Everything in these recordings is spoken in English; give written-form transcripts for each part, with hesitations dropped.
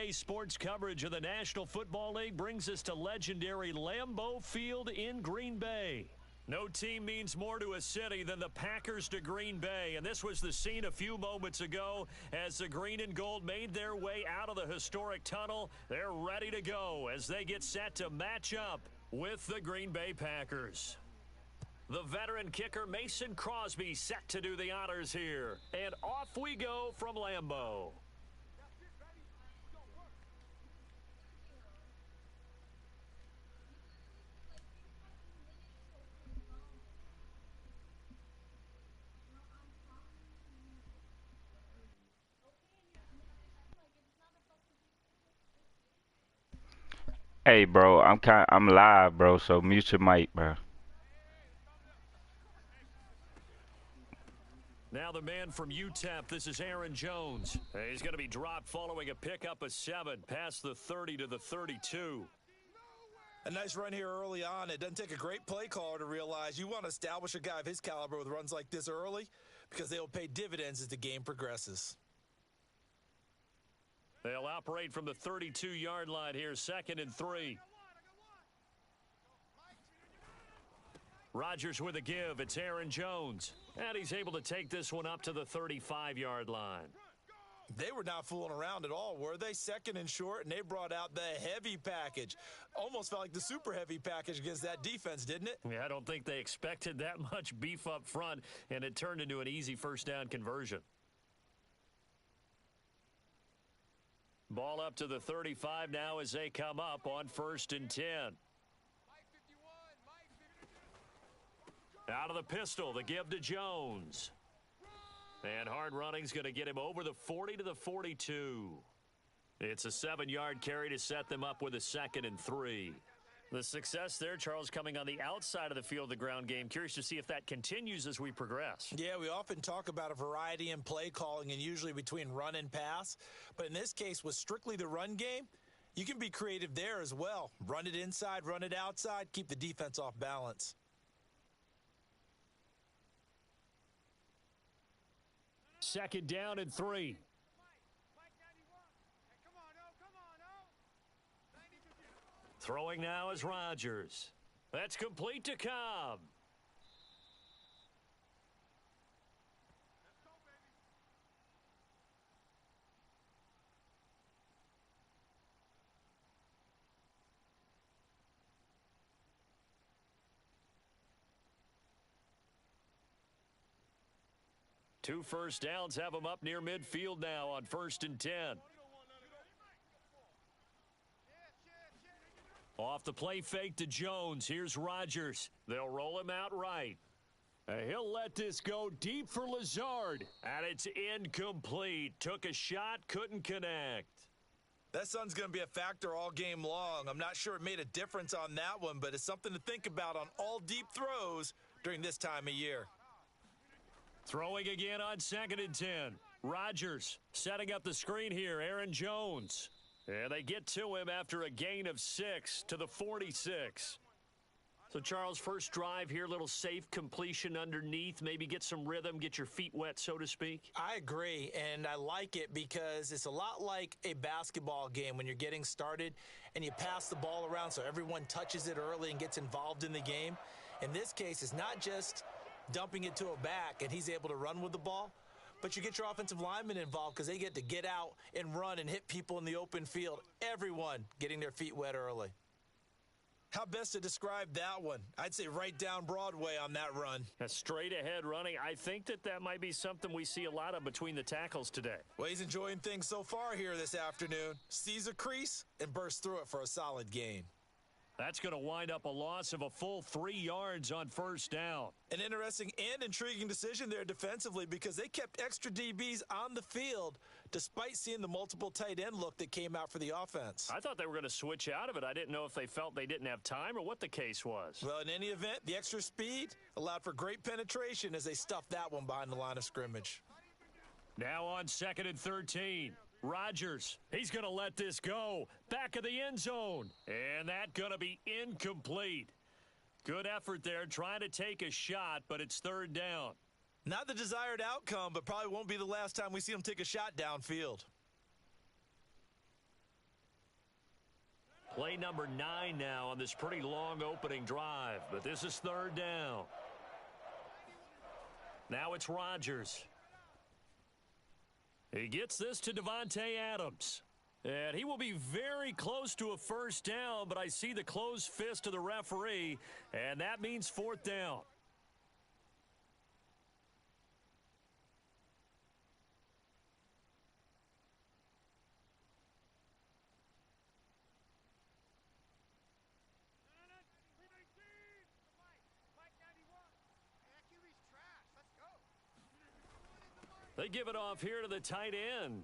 EA Sports coverage of the National Football League brings us to legendary Lambeau Field in Green Bay. No team means more to a city than the Packers to Green Bay, and this was the scene a few moments ago as the green and gold made their way out of the historic tunnel. They're ready to go as they get set to match up with the Green Bay Packers. The veteran kicker Mason Crosby set to do the honors here, and off we go from Lambeau. Hey, bro, I'm live, bro. So mute your mic, bro. Now the man from UTEP, this is Aaron Jones. He's going to be dropped following a pickup of 7 past the 30 to the 32. A nice run here early on. It doesn't take a great play caller to realize you want to establish a guy of his caliber with runs like this early because they will pay dividends as the game progresses. They'll operate from the 32-yard line here, 2nd and 3. Rodgers with a give. It's Aaron Jones. And he's able to take this one up to the 35-yard line. They were not fooling around at all, were they? 2nd and short, and they brought out the heavy package. Almost felt like the super heavy package against that defense, didn't it? Yeah, I don't think they expected that much beef up front, and it turned into an easy first down conversion. Ball up to the 35 now as they come up on 1st and 10. Out of the pistol, the give to Jones. And hard running's going to get him over the 40 to the 42. It's a 7-yard carry to set them up with a 2nd and 3. The success there, Charles, coming on the outside of the field, the ground game. Curious to see if that continues as we progress. Yeah, we often talk about a variety in play calling and usually between run and pass. But in this case, with strictly the run game, you can be creative there as well. Run it inside, run it outside, keep the defense off balance. Second down and 3. Throwing now is Rodgers. That's complete to Cobb. Two first downs have them up near midfield now on 1st and 10. Off the play fake to Jones. Here's Rodgers. They'll roll him out right. He'll let this go deep for Lazard. And it's incomplete. Took a shot, couldn't connect. That sun's going to be a factor all game long. I'm not sure it made a difference on that one, but it's something to think about on all deep throws during this time of year. Throwing again on 2nd and 10. Rodgers setting up the screen here. Aaron Jones. And they get to him after a gain of 6 to the 46. So, Charles, first drive here, little safe completion underneath. Maybe get some rhythm, get your feet wet, so to speak. I agree, and I like it because it's a lot like a basketball game when you're getting started and you pass the ball around so everyone touches it early and gets involved in the game. In this case, it's not just dumping it to a back and he's able to run with the ball, but you get your offensive linemen involved because they get to get out and run and hit people in the open field. Everyone getting their feet wet early. How best to describe that one? I'd say right down Broadway on that run. A straight ahead running. I think that might be something we see a lot of between the tackles today. Well, he's enjoying things so far here this afternoon. Sees a crease and bursts through it for a solid gain. That's going to wind up a loss of a full 3 yards on 1st down. An interesting and intriguing decision there defensively because they kept extra DBs on the field despite seeing the multiple tight end look that came out for the offense. I thought they were going to switch out of it. I didn't know if they felt they didn't have time or what the case was. Well, in any event, the extra speed allowed for great penetration as they stuffed that one behind the line of scrimmage. Now on 2nd and 13. Rodgers, he's going to let this go. Back of the end zone. And that's going to be incomplete. Good effort there trying to take a shot, but it's 3rd down. Not the desired outcome, but probably won't be the last time we see him take a shot downfield. Play number 9 now on this pretty long opening drive, but this is third down. Now it's Rodgers. He gets this to Devontae Adams. And he will be very close to a first down, but I see the closed fist of the referee, and that means fourth down. They give it off here to the tight end.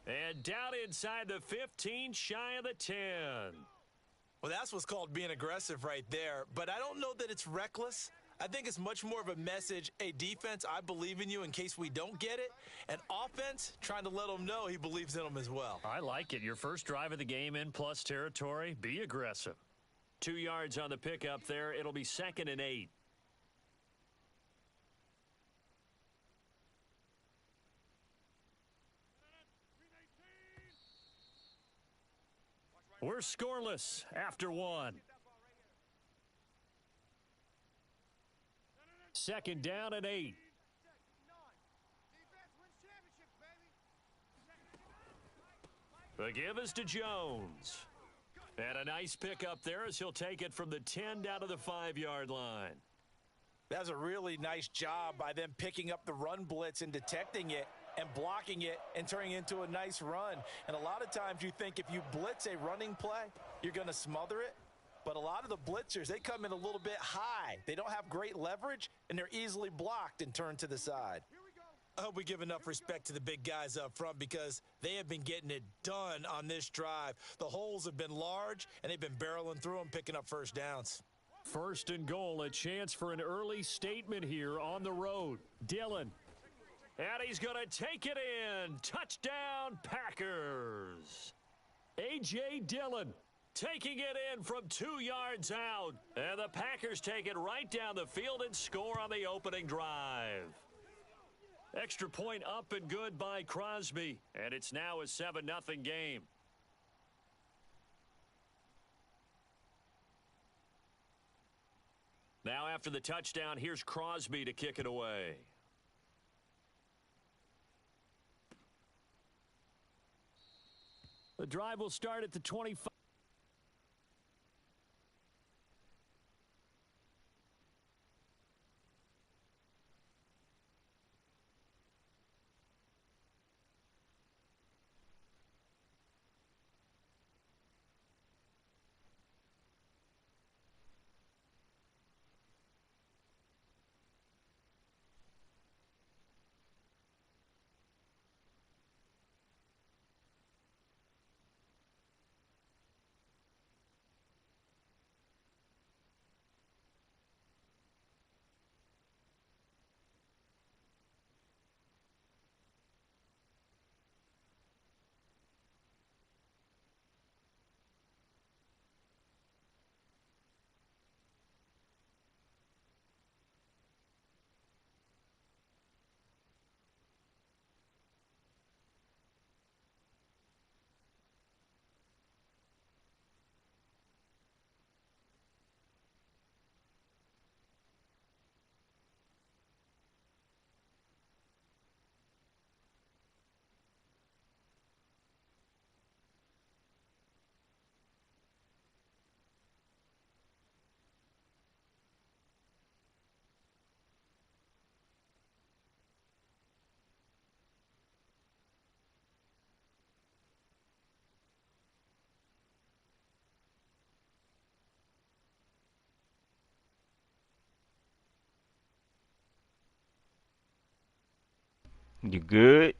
And down inside the 15, shy of the 10. Well, that's what's called being aggressive right there. But I don't know that it's reckless. I think it's much more of a message, hey, defense, I believe in you in case we don't get it. And offense, trying to let them know he believes in them as well. I like it. Your first drive of the game in plus territory, be aggressive. 2 yards on the pickup there. It'll be 2nd and 8. We're scoreless after 1. 2nd down and 8. The give is to Jones. And a nice pickup there as he'll take it from the 10 down to the 5-yard line. That's a really nice job by them picking up the run blitz and detecting it and blocking it and turning it into a nice run. And a lot of times you think if you blitz a running play, you're going to smother it. But a lot of the blitzers, they come in a little bit high. They don't have great leverage, and they're easily blocked and turned to the side. I hope we give enough respect to the big guys up front because they have been getting it done on this drive. The holes have been large, and they've been barreling through them, picking up first downs. 1st and goal, a chance for an early statement here on the road. Dillon. And he's going to take it in. Touchdown, Packers. A.J. Dillon taking it in from 2 yards out. And the Packers take it right down the field and score on the opening drive. Extra point up and good by Crosby. And it's now a 7-0 game. Now after the touchdown, here's Crosby to kick it away. The drive will start at the 25. You good?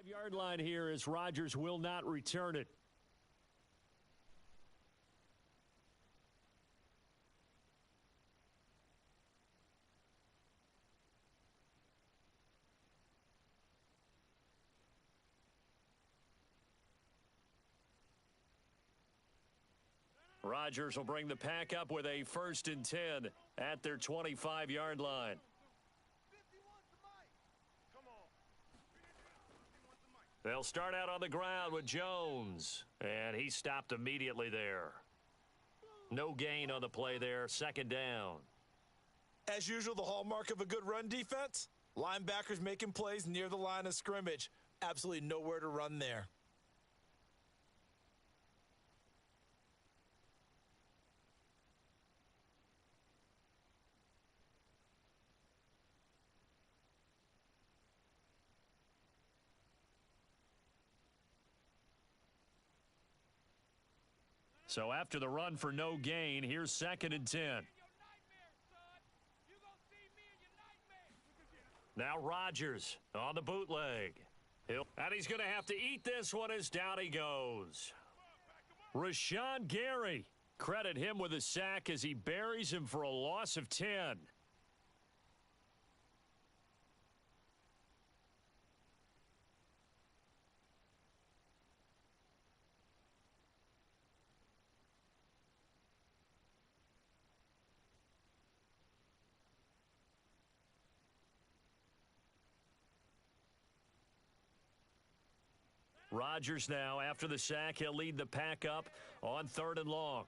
Yard line here as Rodgers will not return it. Rodgers will bring the pack up with a 1st and 10 at their 25-yard line. They'll start out on the ground with Jones, and he stopped immediately there. No gain on the play there, 2nd down. As usual, the hallmark of a good run defense, linebackers making plays near the line of scrimmage. Absolutely nowhere to run there. So after the run for no gain, here's 2nd and 10. Now Rodgers on the bootleg. And he's going to have to eat this one as down he goes. Rashawn Gary. Credit him with a sack as he buries him for a loss of 10. Rodgers now, after the sack, he'll lead the pack up on 3rd and long.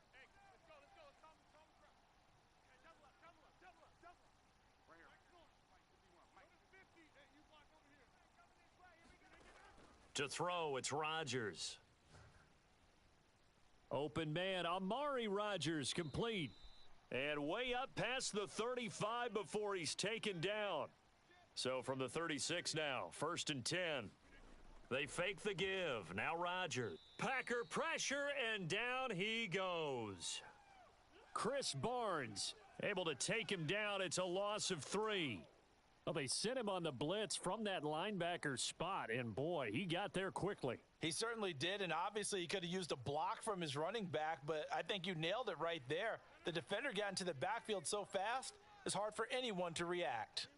To throw, it's Rodgers. Open man, Amari Rodgers complete. And way up past the 35 before he's taken down. So from the 36 now, 1st and 10. They fake the give. Now Rodgers. Packer pressure, and down he goes. Chris Barnes able to take him down. It's a loss of 3. Well, they sent him on the blitz from that linebacker spot, and boy, he got there quickly. He certainly did, and obviously he could have used a block from his running back, but I think you nailed it right there. The defender got into the backfield so fast, it's hard for anyone to react.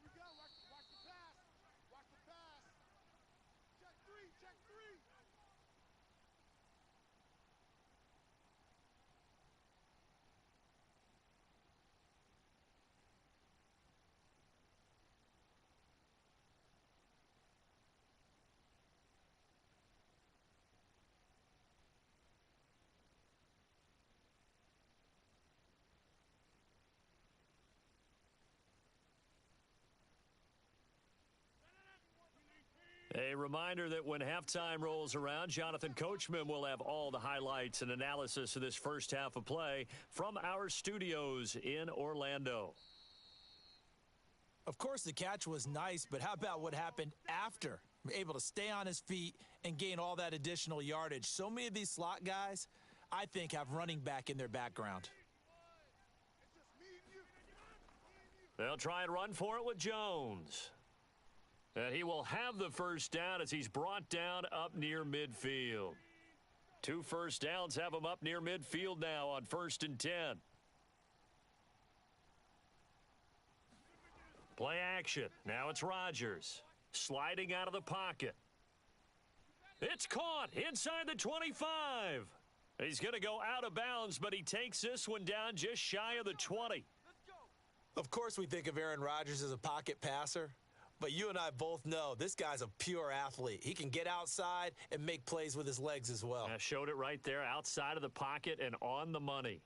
A reminder that when halftime rolls around, Jonathan Coachman will have all the highlights and analysis of this first half of play from our studios in Orlando. Of course, the catch was nice, but how about what happened after? Able to stay on his feet and gain all that additional yardage. So many of these slot guys, I think, have running back in their background. They'll try and run for it with Jones. And he will have the 1st down as he's brought down up near midfield. 2 first downs have him up near midfield now on 1st and 10. Play action. Now it's Rodgers. Sliding out of the pocket. It's caught inside the 25. He's going to go out of bounds, but he takes this one down just shy of the 20. Of course we think of Aaron Rodgers as a pocket passer. But you and I both know this guy's a pure athlete. He can get outside and make plays with his legs as well. I showed it right there, outside of the pocket and on the money.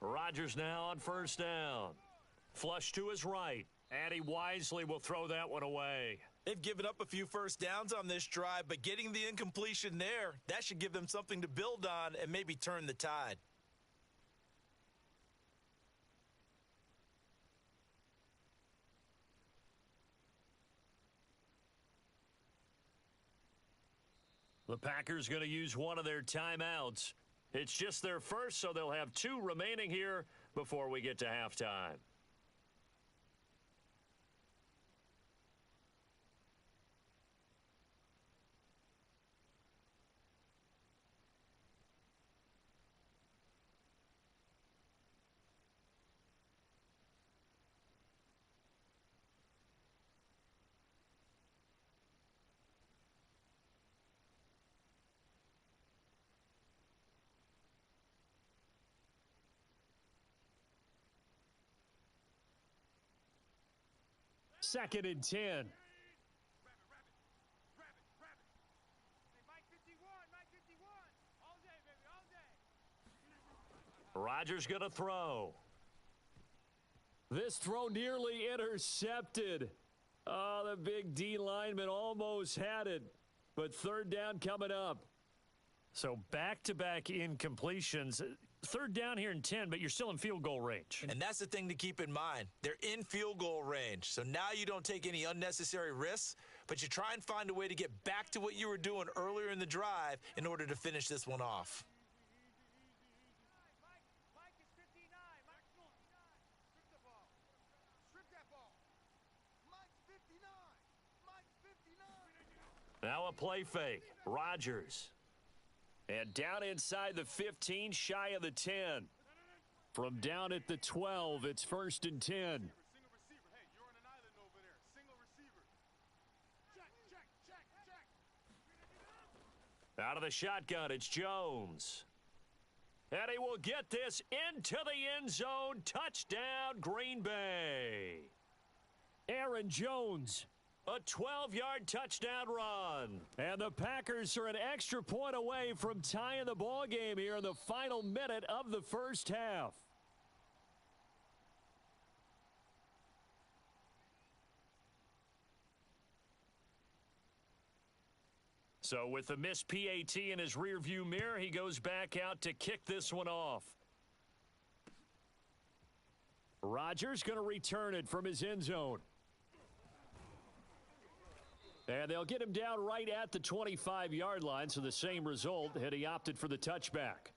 Rodgers now on 1st down. Flush to his right. And he wisely will throw that one away. They've given up a few first downs on this drive, but getting the incompletion there, that should give them something to build on and maybe turn the tide. The Packers going to use one of their timeouts. It's just their first, so they'll have 2 remaining here before we get to halftime. Second and 10. Rodgers going to throw. This throw nearly intercepted. Oh, the big D lineman almost had it. But third down coming up. So back-to-back incompletions. Third down here in 10, but you're still in field goal range. And that's the thing to keep in mind. They're in field goal range. So now you don't take any unnecessary risks, but you try and find a way to get back to what you were doing earlier in the drive in order to finish this one off. Now a play fake. Rodgers. And down inside the 15, shy of the 10. From down at the 12, it's first and 10. Out of the shotgun, it's Jones. And he will get this into the end zone. Touchdown, Green Bay. Aaron Jones. A 12-yard touchdown run. And the Packers are an extra point away from tying the ball game here in the final minute of the first half. So with the missed PAT in his rearview mirror, he goes back out to kick this one off. Rodgers going to return it from his end zone. And they'll get him down right at the 25-yard line, so the same result, had he opted for the touchback.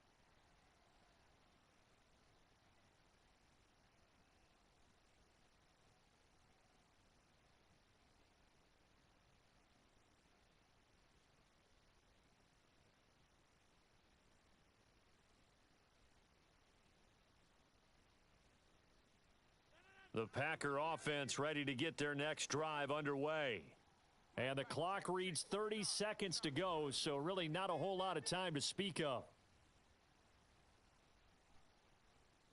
The Packer offense ready to get their next drive underway. And the clock reads 30 seconds to go, so really not a whole lot of time to speak of.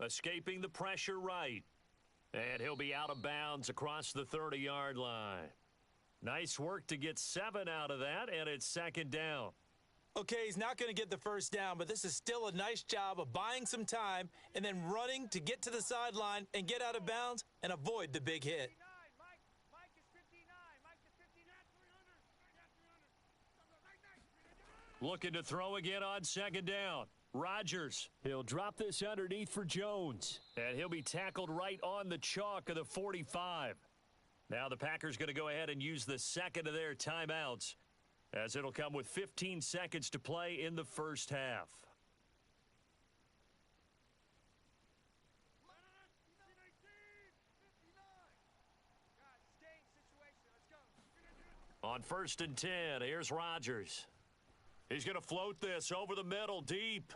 Escaping the pressure right. And he'll be out of bounds across the 30-yard line. Nice work to get 7 out of that, and it's second down. Okay, he's not going to get the first down, but this is still a nice job of buying some time and then running to get to the sideline and get out of bounds and avoid the big hit. Looking to throw again on second down. Rodgers. He'll drop this underneath for Jones. And he'll be tackled right on the chalk of the 45. Now the Packers going to go ahead and use the second of their timeouts, as it'll come with 15 seconds to play in the first half. On first and 10, here's Rodgers. He's going to float this over the middle deep.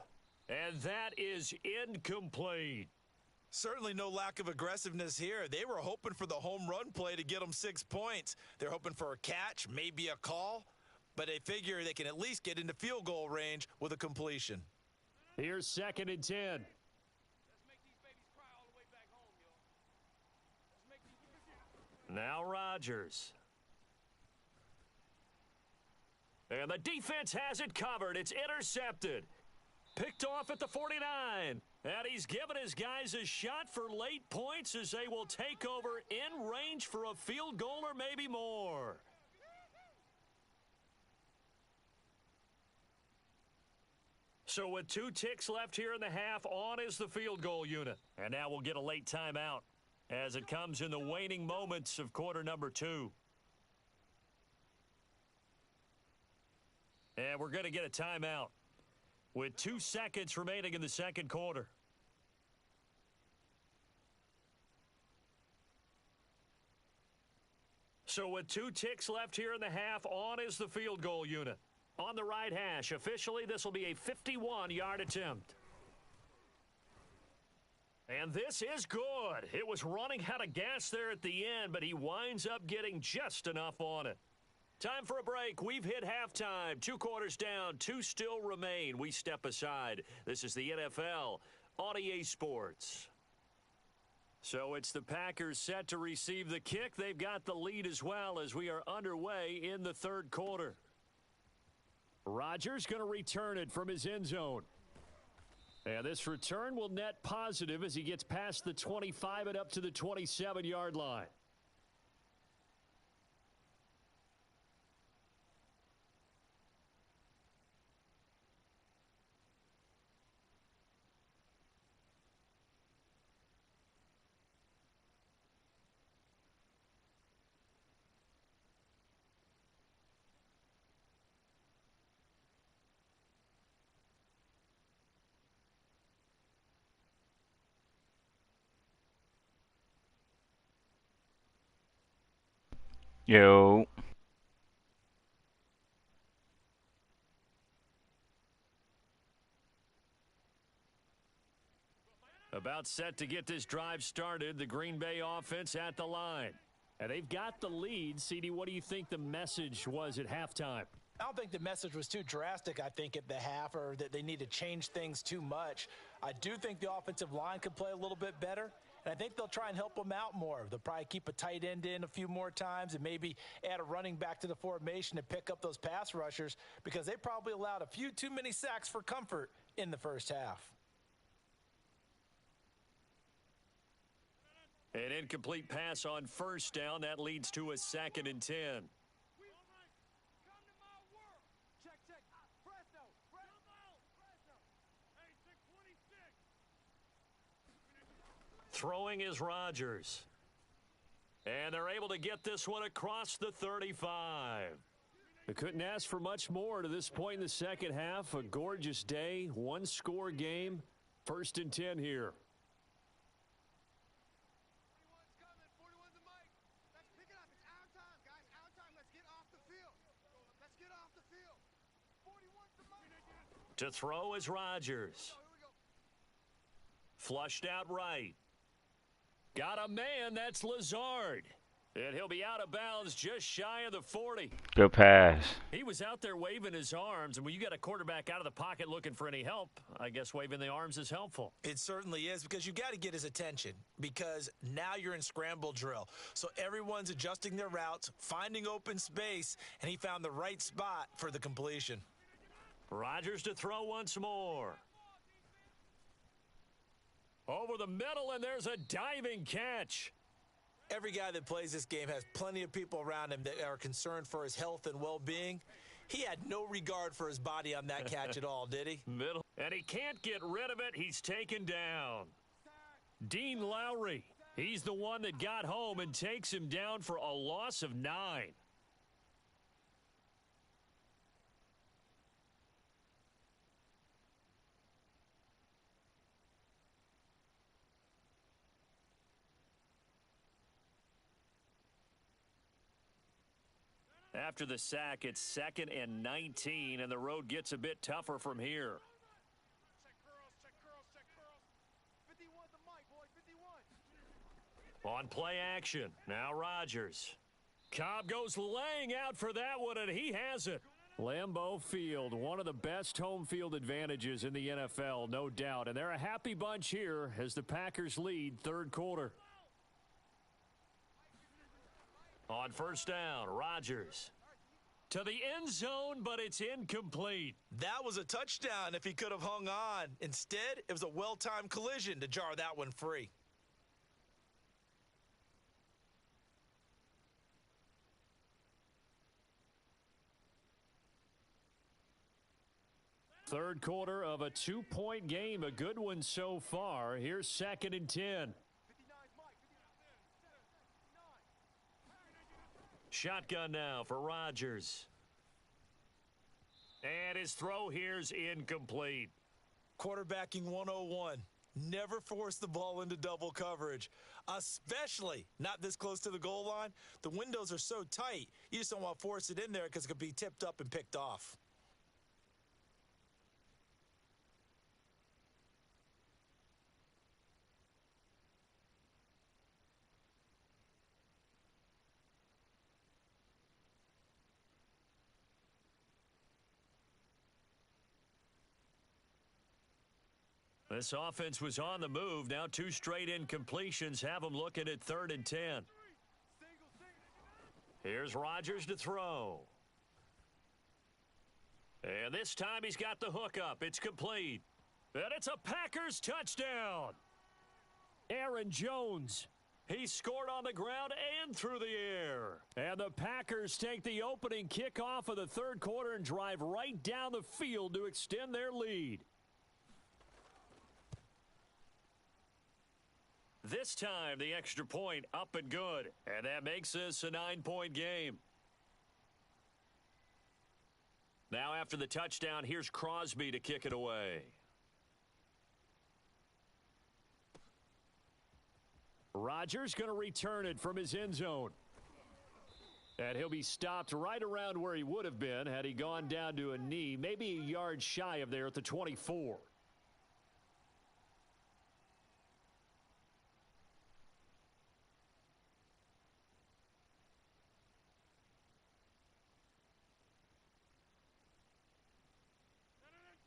And that is incomplete. Certainly no lack of aggressiveness here. They were hoping for the home run play to get them 6 points. They're hoping for a catch, maybe a call. But they figure they can at least get into field goal range with a completion. Here's second and 10. Now Rodgers. And the defense has it covered. It's intercepted. picked off at the 49. And he's given his guys a shot for late points as they will take over in range for a field goal or maybe more. So with 2 ticks left here in the half, on is the field goal unit. And now we'll get a late timeout as it comes in the waning moments of quarter number 2. And we're going to get a timeout with 2 seconds remaining in the second quarter. So with 2 ticks left here in the half, on is the field goal unit. On the right hash, officially this will be a 51-yard attempt. And this is good. It was running out of gas there at the end, but he winds up getting just enough on it. Time for a break. We've hit halftime. 2 quarters down, 2 still remain. We step aside. This is the NFL on EA Sports. So it's the Packers set to receive the kick. They've got the lead as well as we are underway in the third quarter. Rodgers going to return it from his end zone. And this return will net positive as he gets past the 25 and up to the 27-yard line. Yo. About set to get this drive started, the Green Bay offense at the line. And they've got the lead. CD, what do you think the message was at halftime? I don't think the message was too drastic, I think, at the half, or that they need to change things too much. I do think the offensive line could play a little bit better, and I think they'll try and help them out more. They'll probably keep a tight end in a few more times and maybe add a running back to the formation to pick up those pass rushers because they probably allowed a few too many sacks for comfort in the first half. An incomplete pass on first down. That leads to a 2nd and 10. Throwing is Rodgers. And they're able to get this one across the 35. They couldn't ask for much more to this point in the second half. A gorgeous day, 1-score game. 1st and 10 here. To throw is Rodgers. Flushed out right. Got a man, that's Lazard. And he'll be out of bounds just shy of the 40. Good pass. He was out there waving his arms, and when you got a quarterback out of the pocket looking for any help, I guess waving the arms is helpful. It certainly is because you got to get his attention because now you're in scramble drill. So everyone's adjusting their routes, finding open space, and he found the right spot for the completion. Rodgers to throw once more. Over the middle, and there's a diving catch. Every guy that plays this game has plenty of people around him that are concerned for his health and well-being. He had no regard for his body on that catch at all, did he? Middle. And he can't get rid of it. He's taken down. Dean Lowry. He's the one that got home and takes him down for a loss of 9. After the sack, it's 2nd and 19, and the road gets a bit tougher from here. On play action, now Rodgers. Cobb goes laying out for that one, and he has it. Lambeau Field, one of the best home field advantages in the NFL, no doubt. And they're a happy bunch here as the Packers lead third quarter. On first down, Rodgers. To the end zone, but it's incomplete. That was a touchdown if he could have hung on. Instead, it was a well-timed collision to jar that one free. Third quarter of a 2-point game, a good one so far. Here's 2nd and 10. Shotgun now for Rodgers. And his throw here's incomplete. Quarterbacking 101. Never force the ball into double coverage, especially not this close to the goal line. The windows are so tight, you just don't want to force it in there because it could be tipped up and picked off. This offense was on the move. Now 2 straight incompletions have them looking at 3rd and 10. Here's Rodgers to throw. And this time he's got the hook up. It's complete. And it's a Packers touchdown. Aaron Jones. He scored on the ground and through the air. And the Packers take the opening kickoff of the third quarter and drive right down the field to extend their lead. This time, the extra point up and good. And that makes this a 9-point game. Now after the touchdown, here's Crosby to kick it away. Rodgers going to return it from his end zone. And he'll be stopped right around where he would have been had he gone down to a knee, maybe a yard shy of there at the 24.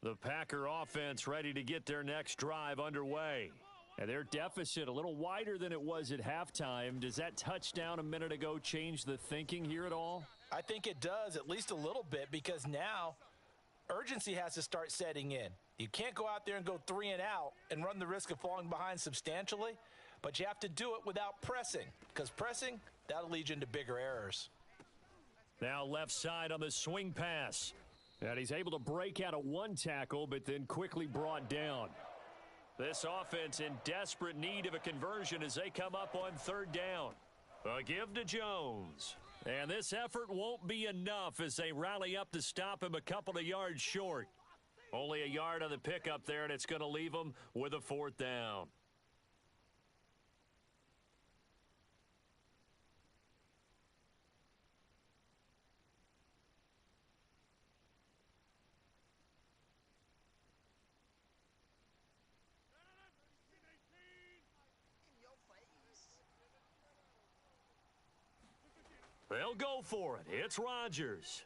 The Packer offense ready to get their next drive underway. And their deficit a little wider than it was at halftime. Does that touchdown a minute ago change the thinking here at all? I think it does, at least a little bit, because now urgency has to start setting in. You can't go out there and go 3 and out and run the risk of falling behind substantially, but you have to do it without pressing, because pressing, that'll lead you into bigger errors. Now left side on the swing pass. And he's able to break out of 1 tackle, but then quickly brought down. This offense in desperate need of a conversion as they come up on 3rd down. A give to Jones. And this effort won't be enough as they rally up to stop him a couple of yards short. Only a yard on the pickup there, and it's going to leave them with a 4th down. They'll go for it. It's Rodgers.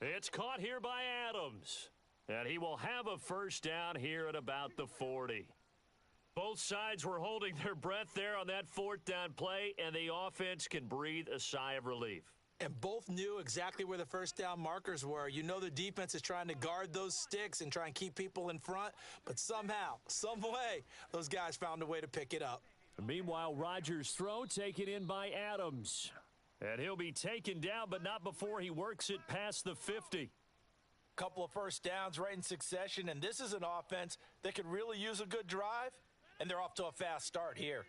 It's caught here by Adams. And he will have a 1st down here at about the 40. Both sides were holding their breath there on that 4th down play, and the offense can breathe a sigh of relief. And both knew exactly where the 1st down markers were. You know the defense is trying to guard those sticks and try and keep people in front, but somehow, some way, those guys found a way to pick it up. Meanwhile, Rodgers' throw taken in by Adams. And he'll be taken down, but not before he works it past the 50. Couple of 1st downs right in succession, and this is an offense that could really use a good drive, and they're off to a fast start here.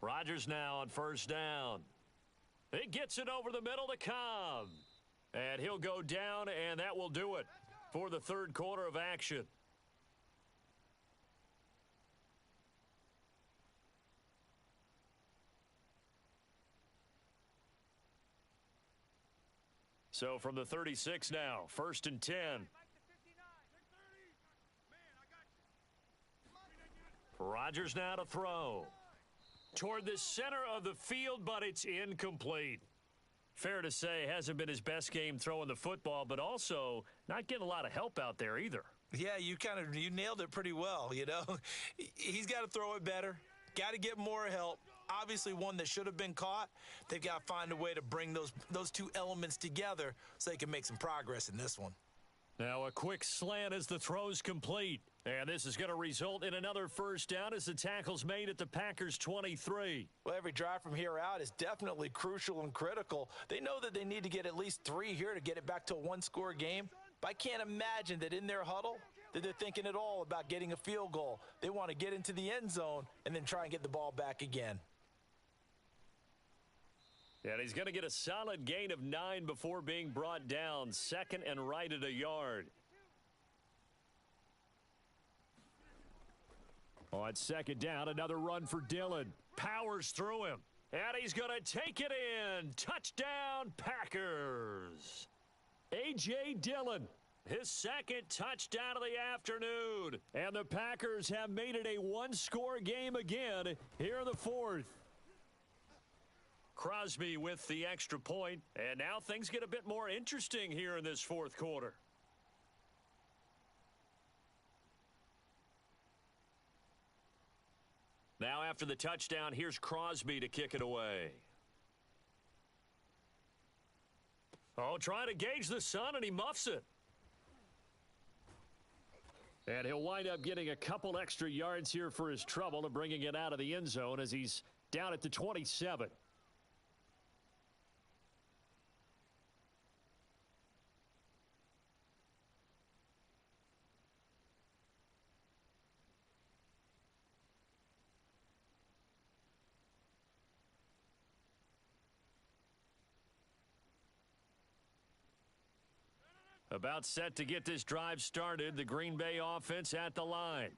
Rodgers now on 1st down. He gets it over the middle to Cobb. And he'll go down, and that will do it for the third quarter of action. So from the 36 now, 1st and 10. Rodgers now to throw. Toward the center of the field, but it's incomplete. Fair to say, hasn't been his best game throwing the football, but also not getting a lot of help out there either. Yeah, you nailed it pretty well, you know. He's got to throw it better, got to get more help, obviously one that should have been caught. They've got to find a way to bring those two elements together so they can make some progress in this one. Now a quick slant as the throw's complete. And this is going to result in another first down as the tackle's made at the Packers' 23. Well, every drive from here out is definitely crucial and critical. They know that they need to get at least 3 here to get it back to a one-score game. But I can't imagine that in their huddle that they're thinking at all about getting a field goal. They want to get into the end zone and then try and get the ball back again. And he's going to get a solid gain of 9 before being brought down. Second and right at a yard. On second down, another run for Dillon. Powers through him. And he's going to take it in. Touchdown, Packers. A.J. Dillon, his second touchdown of the afternoon. And the Packers have made it a one-score game again here in the fourth. Crosby with the extra point. And now things get a bit more interesting here in this fourth quarter. Now after the touchdown, here's Crosby to kick it away. Oh, trying to gauge the sun, and he muffs it. And he'll wind up getting a couple extra yards here for his trouble and bringing it out of the end zone as he's down at the 27. About set to get this drive started, the Green Bay offense at the line.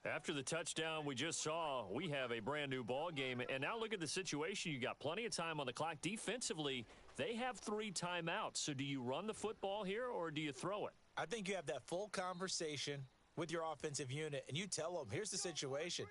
After the touchdown we just saw, we have a brand new ball game. And now look at the situation. You got plenty of time on the clock. Defensively, they have 3 timeouts. So do you run the football here or do you throw it? I think you have that full conversation with your offensive unit, and you tell them, here's the situation.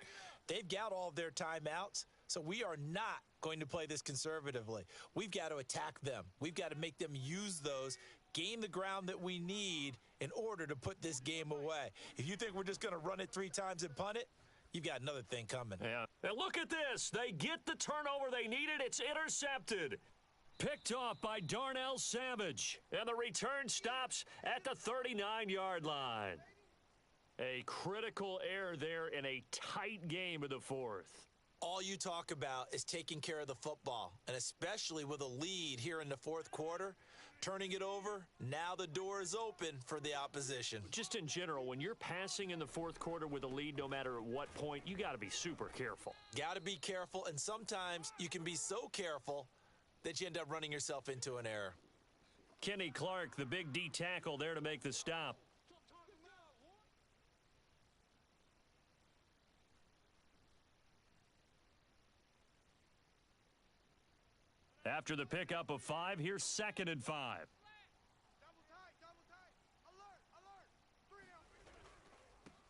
They've got all of their timeouts, so we are not going to play this conservatively. We've got to attack them. We've got to make them use those, gain the ground that we need in order to put this game away. If you think we're just going to run it 3 times and punt it, you've got another thing coming. Yeah. And look at this. They get the turnover they needed. It's intercepted. Picked off by Darnell Savage. And the return stops at the 39-yard line. A critical error there in a tight game of the fourth. All you talk about is taking care of the football, and especially with a lead here in the fourth quarter, turning it over, now the door is open for the opposition. Just in general, when you're passing in the fourth quarter with a lead, no matter at what point, you got to be super careful. Got to be careful, and sometimes you can be so careful that you end up running yourself into an error. Kenny Clark, the big D tackle there to make the stop. After the pickup of 5, here's 2nd and 5.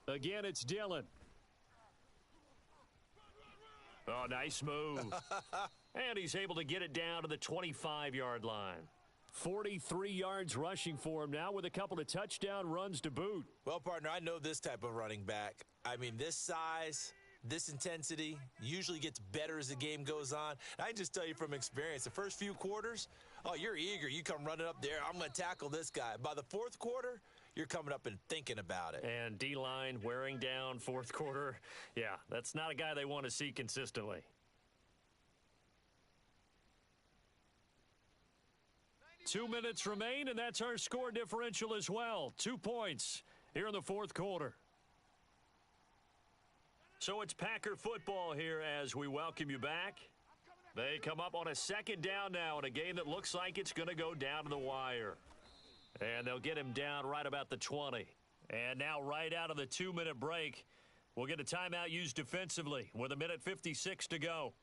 Again, it's Dillon. Oh, nice move. And he's able to get it down to the 25-yard line. 43 yards rushing for him now with a couple of touchdown runs to boot. Well, partner, I know this type of running back. I mean, this size, this intensity usually gets better as the game goes on. I can just tell you from experience, the first few quarters, oh, you're eager. You come running up there. I'm going to tackle this guy. By the fourth quarter, you're coming up and thinking about it. And D-line wearing down fourth quarter. Yeah, that's not a guy they want to see consistently. Two minutes remain, and that's our score differential as well. 2 points here in the fourth quarter. So it's Packer football here as we welcome you back. They come up on a 2nd down now in a game that looks like it's going to go down to the wire. And they'll get him down right about the 20. And now right out of the 2-minute break, we'll get a timeout used defensively with 1:56 to go.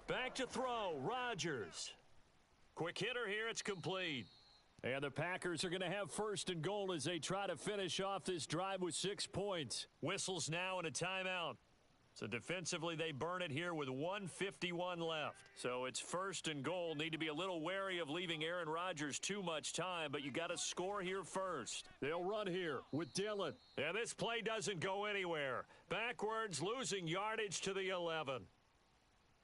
Back to throw, Rodgers. Quick hitter here, it's complete. And the Packers are going to have 1st and goal as they try to finish off this drive with 6 points. Whistles now and a timeout. So defensively, they burn it here with 1:51 left. So it's first and goal. Need to be a little wary of leaving Aaron Rodgers too much time, but you got to score here first. They'll run here with Dillon. And this play doesn't go anywhere. Backwards, losing yardage to the 11.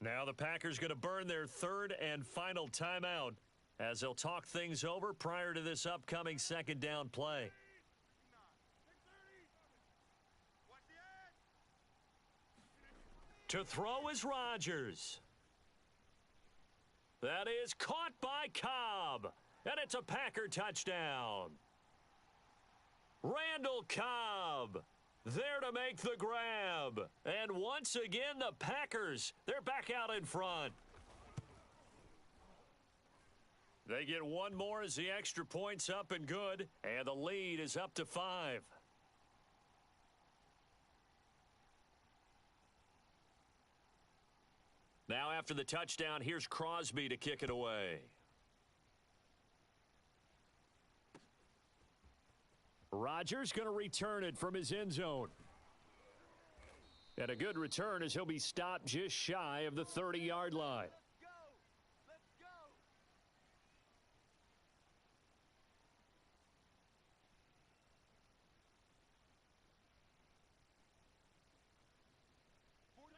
Now the Packers going to burn their third and final timeout as they'll talk things over prior to this upcoming second down play. To throw is Rodgers. That is caught by Cobb. And it's a Packer touchdown. Randall Cobb there to make the grab. And once again, the Packers, they're back out in front. They get one more as the extra point's up and good. And the lead is up to 5. Now after the touchdown, here's Crosby to kick it away. Rodgers going to return it from his end zone. And a good return as he'll be stopped just shy of the 30-yard line.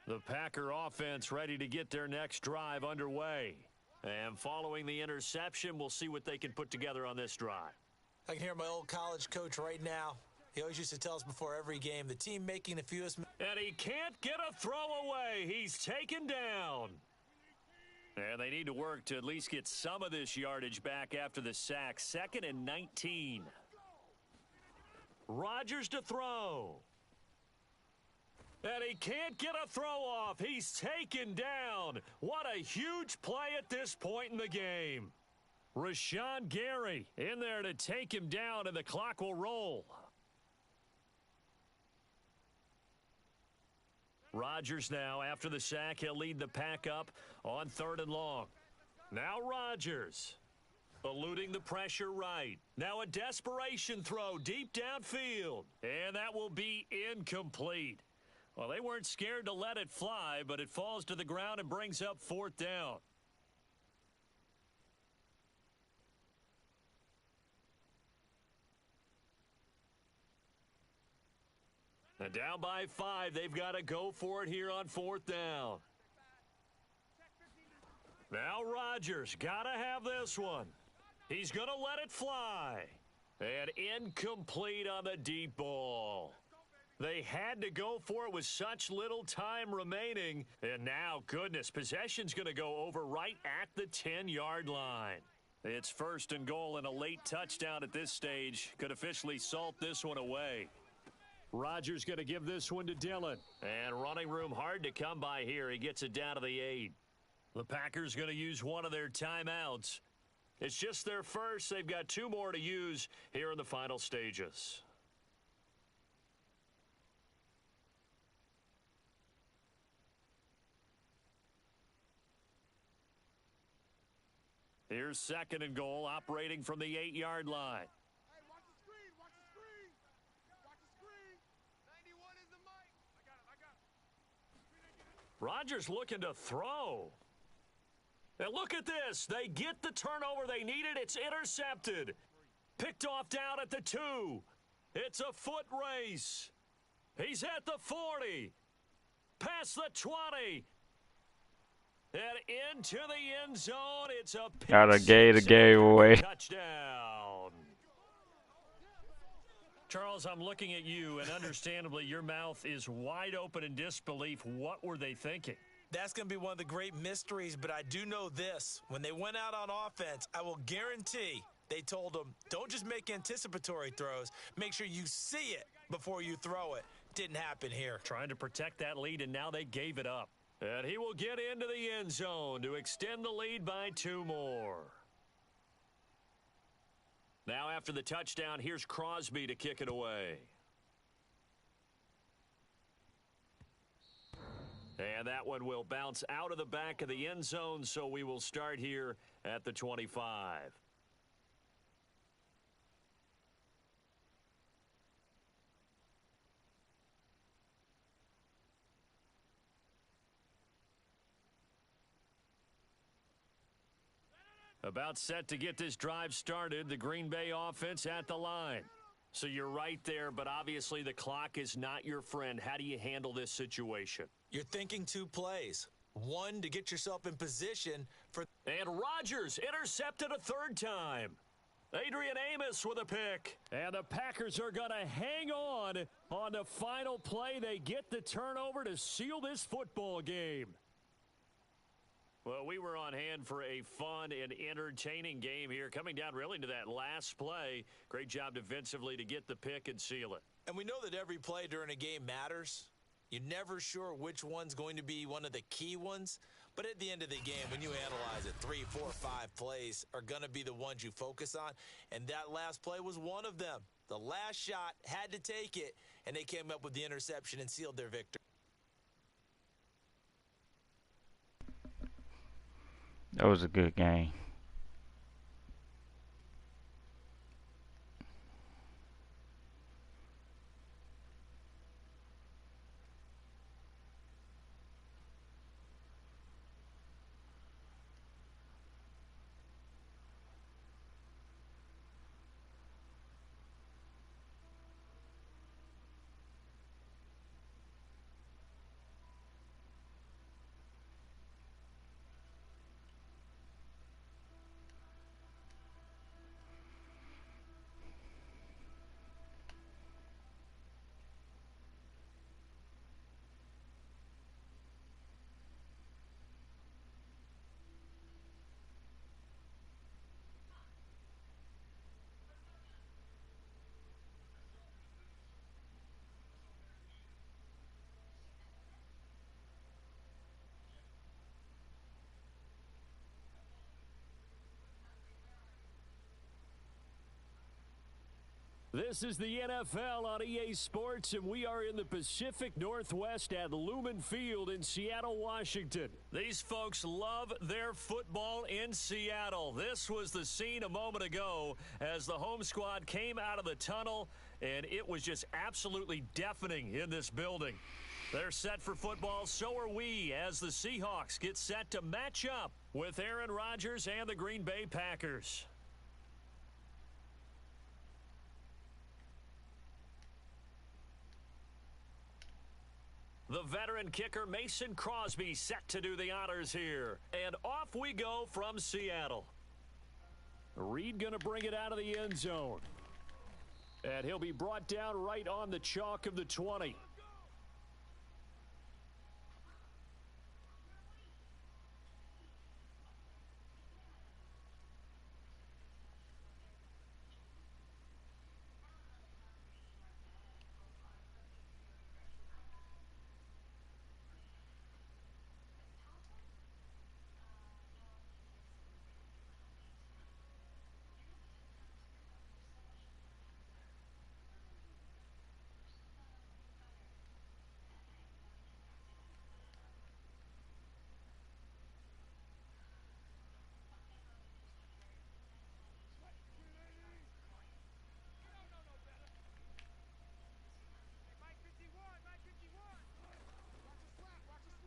The Packer offense ready to get their next drive underway. And following the interception, we'll see what they can put together on this drive. I can hear my old college coach right now. He always used to tell us before every game, the team making the fewest... And he can't get a throw away. He's taken down. And they need to work to at least get some of this yardage back after the sack. 2nd and 19. Rodgers to throw. And he can't get a throw off. He's taken down. What a huge play at this point in the game. Rashawn Gary in there to take him down, and the clock will roll. Rodgers now, after the sack, he'll lead the pack up on 3rd and long. Now Rodgers, eluding the pressure right. Now a desperation throw deep downfield, and that will be incomplete. Well, they weren't scared to let it fly, but it falls to the ground and brings up 4th down. And down by 5, they've got to go for it here on 4th down. Now Rodgers, got to have this one. He's going to let it fly. And incomplete on the deep ball. They had to go for it with such little time remaining. And now, goodness, possession's going to go over right at the 10-yard line. It's 1st and goal, and a late touchdown at this stage could officially salt this one away. Rodgers going to give this one to Dillon. And running room hard to come by here. He gets it down to the 8. The Packers going to use one of their timeouts. It's just their first. They've got 2 more to use here in the final stages. Here's 2nd and goal, operating from the 8-yard line. Hey, watch the screen, watch the screen. Watch the screen. 91 is the mic. I got it. Rodgers looking to throw. And look at this. They get the turnover they needed. It's intercepted. Picked off down at the 2. It's a foot race. He's at the 40. Past the 20. And into the end zone, it's a pick Gotta gave away. Touchdown. Charles, I'm looking at you, and understandably, your mouth is wide open in disbelief. What were they thinking? That's going to be one of the great mysteries, but I do know this. When they went out on offense, I will guarantee they told them, don't just make anticipatory throws. Make sure you see it before you throw it. Didn't happen here. Trying to protect that lead, and now they gave it up. And he will get into the end zone to extend the lead by 2 more. Now after the touchdown, here's Crosby to kick it away. And that one will bounce out of the back of the end zone, so we will start here at the 25. About set to get this drive started, the Green Bay offense at the line. So you're right there, but obviously the clock is not your friend. How do you handle this situation? You're thinking 2 plays. One, to get yourself in position for... And Rodgers intercepted a 3rd time. Adrian Amos with a pick. And the Packers are going to hang on the final play. They get the turnover to seal this football game. Well, we were on hand for a fun and entertaining game here. Coming down really to that last play. Great job defensively to get the pick and seal it. And we know that every play during a game matters. You're never sure which one's going to be one of the key ones. But at the end of the game, when you analyze it, 3, 4, 5 plays are going to be the ones you focus on. And that last play was one of them. The last shot had to take it, and they came up with the interception and sealed their victory. That was a good game. This is the NFL on EA Sports, and we are in the Pacific Northwest at Lumen Field in Seattle, Washington. These folks love their football in Seattle. This was the scene a moment ago as the home squad came out of the tunnel, and it was just absolutely deafening in this building. They're set for football, so are we, as the Seahawks get set to match up with Aaron Rodgers and the Green Bay Packers. The veteran kicker Mason Crosby set to do the honors here. And off we go from Seattle. Reed going to bring it out of the end zone. And he'll be brought down right on the chalk of the 20.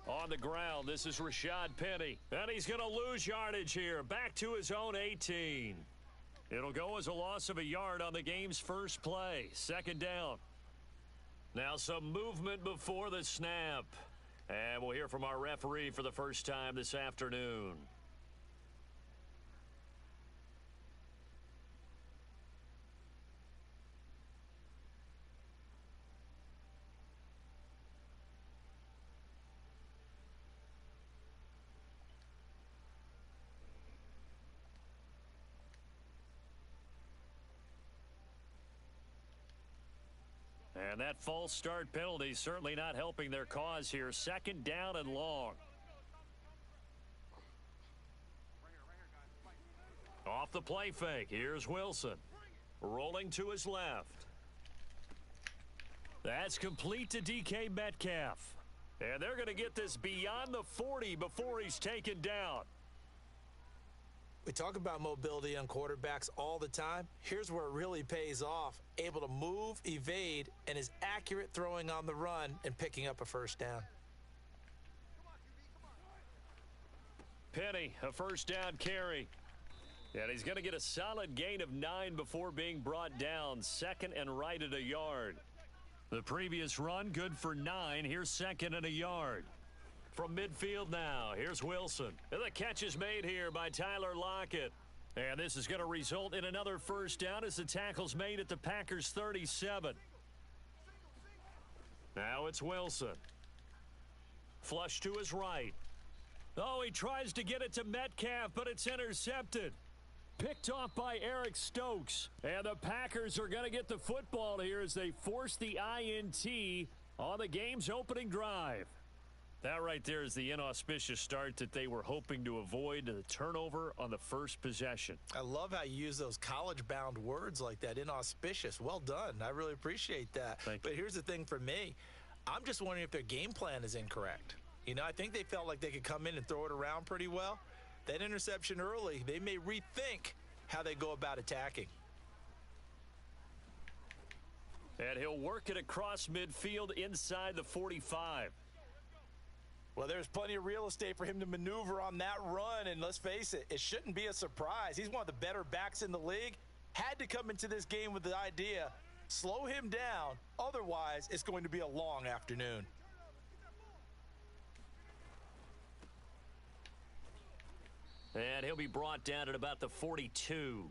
On the ground, this is Rashad Penny. And he's going to lose yardage here. Back to his own 18. It'll go as a loss of a yard on the game's first play. 2nd down. Now some movement before the snap. And we'll hear from our referee for the first time this afternoon. And that false start penalty certainly not helping their cause here. 2nd down and long. Off the play fake. Here's Wilson. Rolling to his left. That's complete to DK Metcalf. And they're going to get this beyond the 40 before he's taken down. We talk about mobility on quarterbacks all the time. Here's where it really pays off. Able to move, evade, and is accurate throwing on the run and picking up a 1st down. Penny, a 1st down carry. And he's going to get a solid gain of 9 before being brought down. Second and right at a yard. The previous run, good for 9. Here's second and a yard. From midfield now, here's Wilson. And the catch is made here by Tyler Lockett. And this is going to result in another first down as the tackle's made at the Packers' 37. Now it's Wilson. Flush to his right. Oh, he tries to get it to Metcalf, but it's intercepted. Picked off by Eric Stokes. And the Packers are going to get the football here as they force the INT on the game's opening drive. That right there is the inauspicious start that they were hoping to avoid, the turnover on the first possession. I love how you use those college-bound words like that, inauspicious. Well done. I really appreciate that. But here's the thing for me. I'm just wondering if their game plan is incorrect. You know, I think they felt like they could come in and throw it around pretty well. That interception early, they may rethink how they go about attacking. And he'll work it across midfield inside the 45. Well, there's plenty of real estate for him to maneuver on that run, and let's face it, it shouldn't be a surprise. He's one of the better backs in the league. Had to come into this game with the idea, slow him down, otherwise it's going to be a long afternoon. And he'll be brought down at about the 42.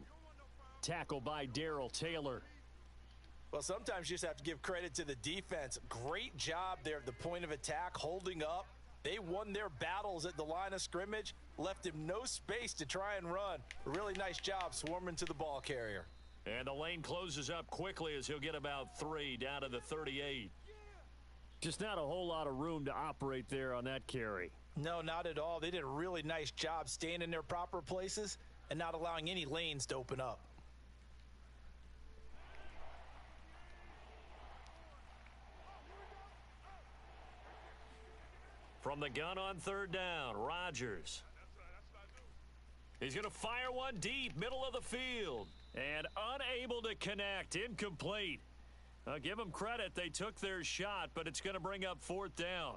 Tackle by Darrell Taylor. Well, sometimes you just have to give credit to the defense. Great job there at the point of attack, holding up. They won their battles at the line of scrimmage, left him no space to try and run. A really nice job swarming to the ball carrier. And the lane closes up quickly as he'll get about 3 down to the 38. Just not a whole lot of room to operate there on that carry. No, not at all. They did a really nice job staying in their proper places and not allowing any lanes to open up. From the gun on third down, Rodgers. He's going to fire one deep, middle of the field. And unable to connect, incomplete. Give them credit, they took their shot, but it's going to bring up fourth down.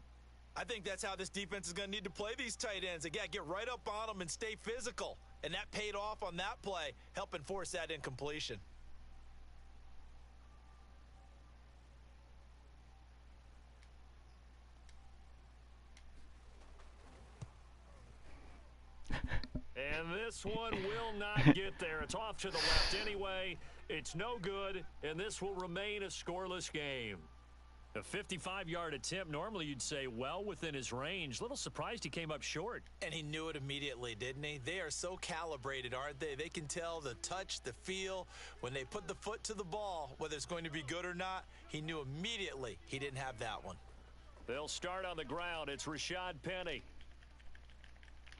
I think that's how this defense is going to need to play these tight ends. They got to get right up on them and stay physical. And that paid off on that play, helping force that incompletion. And this one will not get there. It's off to the left anyway. It's no good, and this will remain a scoreless game. A 55-yard attempt, normally you'd say well within his range. Little surprised he came up short. And he knew it immediately, didn't he? They are so calibrated, aren't they? They can tell the touch, the feel. When they put the foot to the ball, whether it's going to be good or not, he knew immediately he didn't have that one. They'll start on the ground. It's Rashad Penny.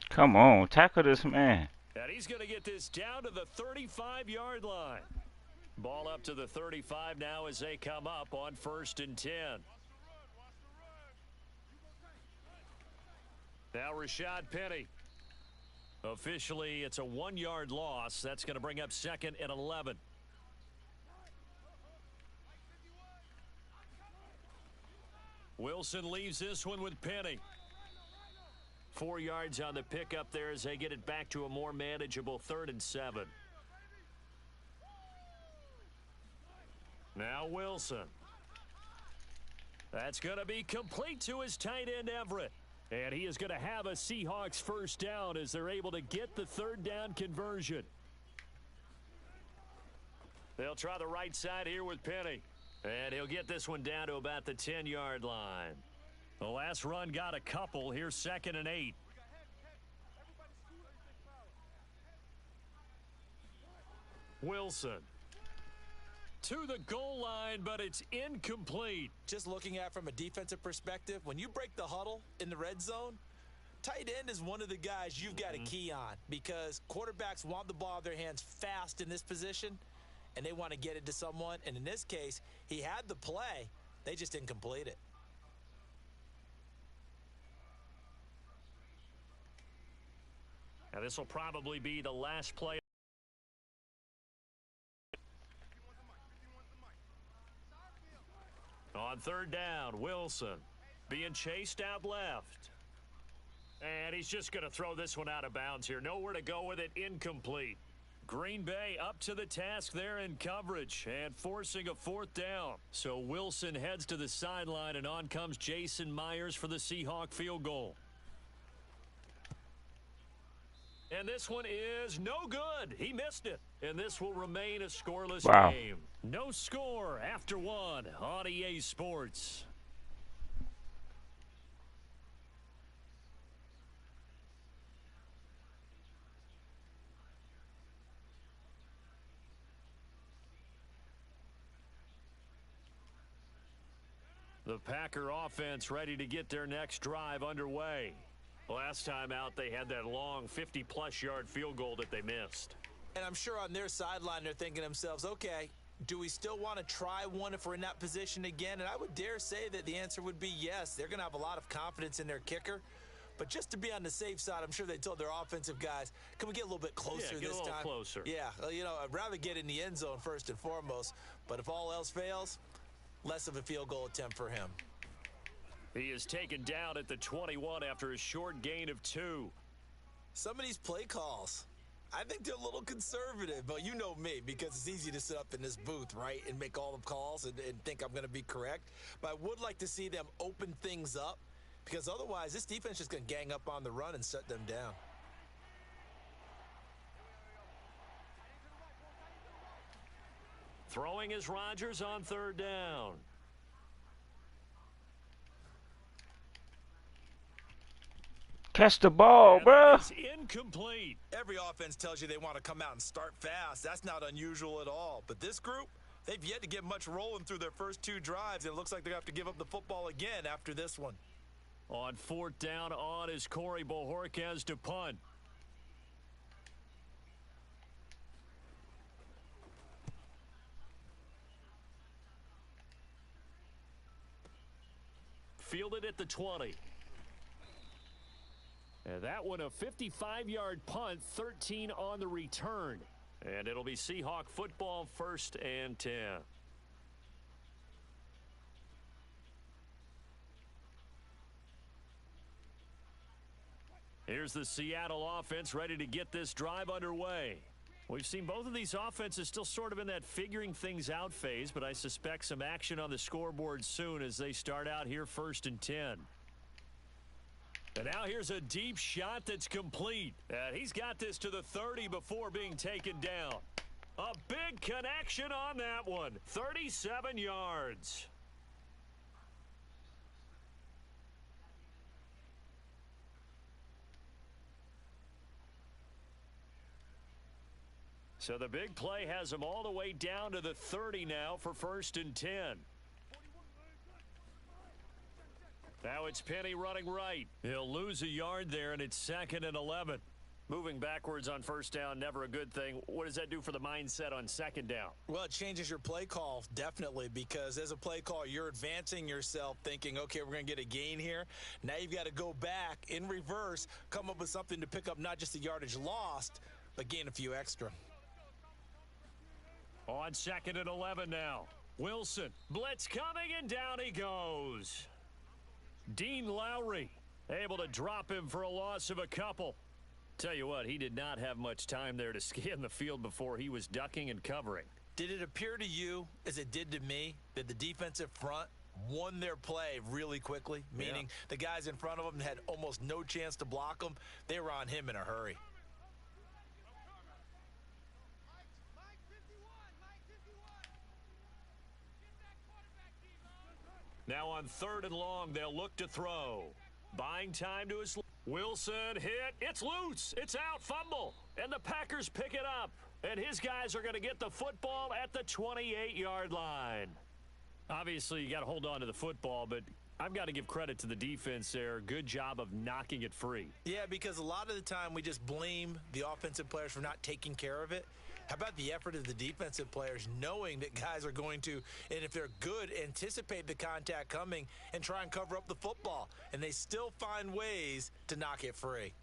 Come on, tackle this man. And he's going to get this down to the 35-yard line. Ball up to the 35 now as they come up on 1st and 10. Now Rashad Penny. Officially, it's a 1-yard loss. That's going to bring up 2nd and 11. Wilson leaves this one with Penny. 4 yards on the pickup there as they get it back to a more manageable 3rd and 7. Now Wilson. That's going to be complete to his tight end Everett. And he is going to have a Seahawks first down as they're able to get the 3rd down conversion. They'll try the right side here with Penny. And he'll get this one down to about the 10-yard line. The last run got a couple. Here's 2nd and 8. Wilson. To the goal line, but it's incomplete. Just looking at it from a defensive perspective, when you break the huddle in the red zone, tight end is one of the guys you've got to key on because quarterbacks want the ball in their hands fast in this position, and they want to get it to someone. And in this case, he had the play. They just didn't complete it. Now, this will probably be the last play. On 3rd down, Wilson being chased out left. And he's just going to throw this one out of bounds here. Nowhere to go with it, incomplete. Green Bay up to the task there in coverage and forcing a fourth down. So Wilson heads to the sideline, and on comes Jason Myers for the Seahawk field goal. And this one is no good. He missed it. And this will remain a scoreless game. No score after one on EA Sports. The Packer offense ready to get their next drive underway. Last time out, they had that long 50-plus yard field goal that they missed. And I'm sure on their sideline, they're thinking to themselves, okay, do we still want to try one if we're in that position again? And I would dare say that the answer would be yes. They're going to have a lot of confidence in their kicker. But just to be on the safe side, I'm sure they told their offensive guys, can we get a little bit closer this time? Yeah, get a little closer. Yeah, well, you know, I'd rather get in the end zone first and foremost. But if all else fails, less of a field goal attempt for him. He is taken down at the 21 after a short gain of 2. Some of these play calls, I think they're a little conservative, but you know me, because it's easy to sit up in this booth, right, and make all the calls and think I'm going to be correct. But I would like to see them open things up, because otherwise this defense is just going to gang up on the run and shut them down. Throwing is Rodgers on third down. Catch the ball, bro. It's incomplete. Every offense tells you they want to come out and start fast. That's not unusual at all. But this group, they've yet to get much rolling through their first 2 drives. And it looks like they're going to have to give up the football again after this one. On fourth down on is Corey Bojorquez to punt. Fielded at the 20. And that one a 55-yard punt, 13 on the return. And it'll be Seahawk football, 1st and 10. Here's the Seattle offense ready to get this drive underway. We've seen both of these offenses still sort of in that figuring things out phase, but I suspect some action on the scoreboard soon as they start out here 1st and 10. And now here's a deep shot that's complete. And he's got this to the 30 before being taken down. A big connection on that one. 37 yards. So the big play has him all the way down to the 30 now for 1st and 10. Now it's Penny running right. He'll lose a yard there, and it's 2nd and 11. Moving backwards on 1st down, never a good thing. What does that do for the mindset on 2nd down? Well, it changes your play call, definitely, because as a play call, you're advancing yourself thinking, okay, we're going to get a gain here. Now you've got to go back in reverse, come up with something to pick up not just the yardage lost, but gain a few extra. On 2nd and 11 now. Wilson, blitz coming, and down he goes. Dean Lowry able to drop him for a loss of a couple. Tell you what, he did not have much time there to scan the field before he was ducking and covering. Did it appear to you, as it did to me, that the defensive front won their play really quickly? Meaning the guys in front of them had almost no chance to block him. They were on him in a hurry. Now on 3rd and long, they'll look to throw. Buying time to his... Wilson hit. It's loose. It's out. Fumble. And the Packers pick it up. And his guys are going to get the football at the 28-yard line. Obviously, you got to hold on to the football, but I've got to give credit to the defense there. Good job of knocking it free. Yeah, because a lot of the time we just blame the offensive players for not taking care of it. How about the effort of the defensive players knowing that guys are going to, and if they're good, anticipate the contact coming and try and cover up the football. And they still find ways to knock it free.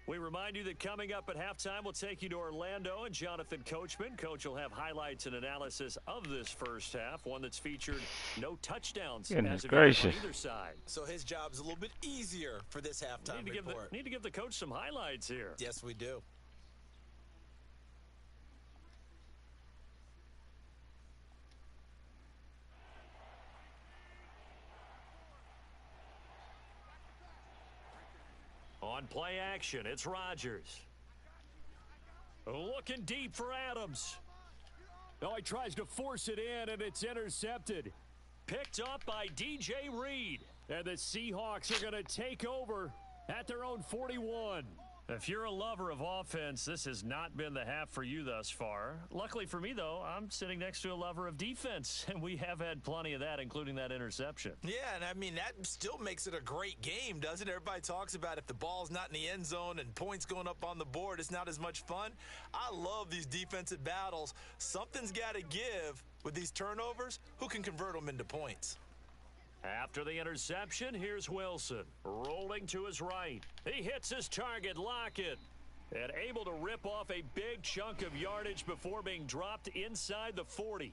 We remind you that coming up at halftime, we'll take you to Orlando and Jonathan Coachman. Coach will have highlights and analysis of this first half, one that's featured no touchdowns Goodness as of yet on gracious. either side. So his job's a little bit easier for this halftime report. Need to give the coach some highlights here. Yes, we do. On play action, it's Rodgers. Looking deep for Adams. Oh, he tries to force it in, and it's intercepted. Picked up by DJ Reed. And the Seahawks are going to take over at their own 41. If you're a lover of offense, this has not been the half for you thus far. Luckily for me, though, I'm sitting next to a lover of defense, and we have had plenty of that, including that interception. Yeah, and I mean, that still makes it a great game, doesn't it? Everybody talks about if the ball's not in the end zone and points going up on the board, it's not as much fun. I love these defensive battles. Something's got to give with these turnovers. Who can convert them into points? After the interception, here's Wilson, rolling to his right. He hits his target, Lockett, and able to rip off a big chunk of yardage before being dropped inside the 40.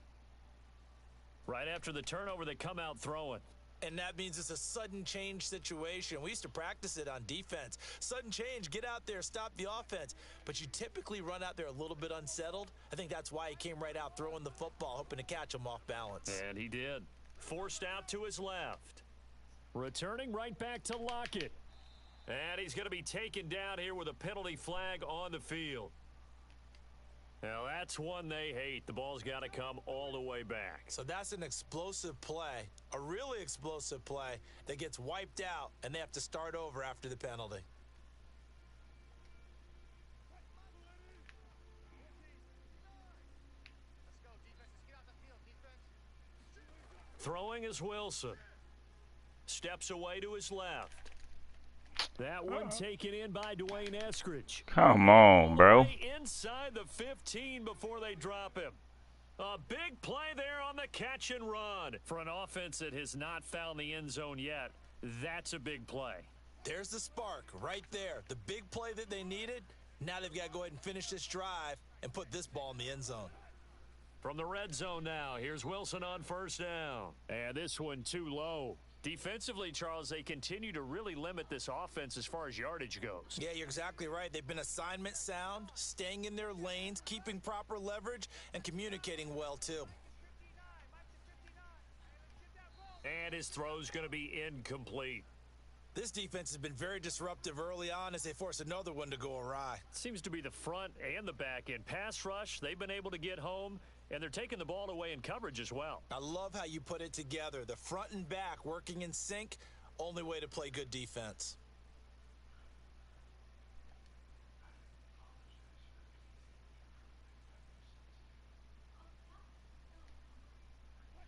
Right after the turnover, they come out throwing. And that means it's a sudden change situation. We used to practice it on defense. Sudden change, get out there, stop the offense. But you typically run out there a little bit unsettled. I think that's why he came right out throwing the football, hoping to catch him off balance. And he did. Forced out to his left. Returning right back to Lockett. And he's going to be taken down here with a penalty flag on the field. Now, that's one they hate. The ball's got to come all the way back. So that's an explosive play, a really explosive play that gets wiped out, and they have to start over after the penalty. Throwing is Wilson. Steps away to his left. That one taken in by Dwayne Eskridge. Come on, bro. Inside the 15 before they drop him. A big play there on the catch and run. For an offense that has not found the end zone yet, that's a big play. There's the spark right there. The big play that they needed. Now they've got to go ahead and finish this drive and put this ball in the end zone. From the red zone now, here's Wilson on first down. And this one too low. Defensively, Charles, they continue to really limit this offense as far as yardage goes. Yeah, you're exactly right. They've been assignment sound, staying in their lanes, keeping proper leverage, and communicating well, too. And his throw's going to be incomplete. This defense has been very disruptive early on as they force another one to go awry. Seems to be the front and the back end. Pass rush, they've been able to get home, and they're taking the ball away in coverage as well. I love how you put it together. The front and back working in sync, only way to play good defense.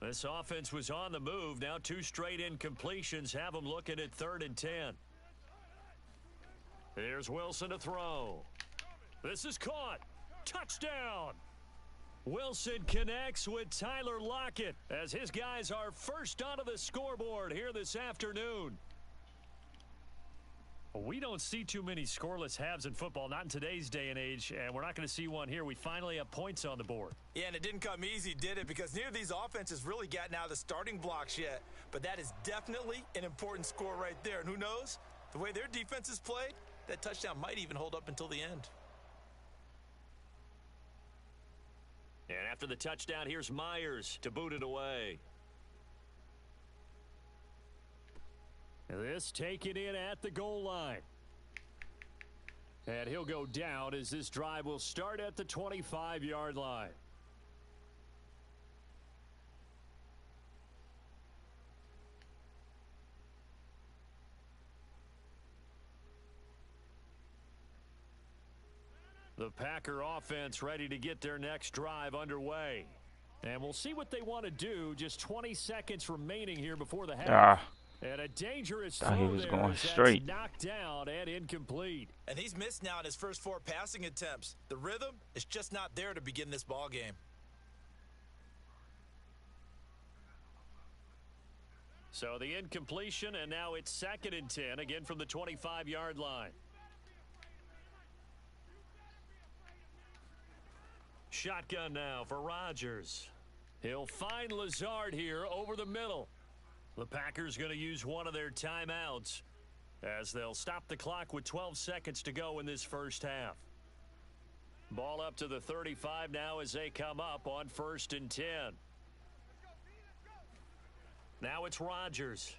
This offense was on the move. Now 2 straight incompletions have them looking at 3rd and 10. Here's Wilson to throw. This is caught. Touchdown. Wilson connects with Tyler Lockett as his guys are first onto the scoreboard here this afternoon. We don't see too many scoreless halves in football, not in today's day and age, and we're not going to see one here. We finally have points on the board. Yeah, and it didn't come easy, did it? Because neither of these offenses really gotten out of the starting blocks yet. But that is definitely an important score right there. And who knows? The way their defense is played, that touchdown might even hold up until the end. And after the touchdown, here's Myers to boot it away. This taken in at the goal line. And he'll go down as this drive will start at the 25-yard line. The Packer offense ready to get their next drive underway. And we'll see what they want to do. Just 20 seconds remaining here before the half. And a dangerous throw he was there going as that's straight. knocked down and incomplete. And he's missed now in his first 4 passing attempts. The rhythm is just not there to begin this ball game. So the incompletion, and now it's 2nd and 10, again from the 25-yard line. shotgun now for Rodgers. He'll find Lazard here over the middle. The Packers going to use one of their timeouts as they'll stop the clock with 12 seconds to go in this first half. Ball up to the 35 now as they come up on 1st and 10. Now it's Rodgers.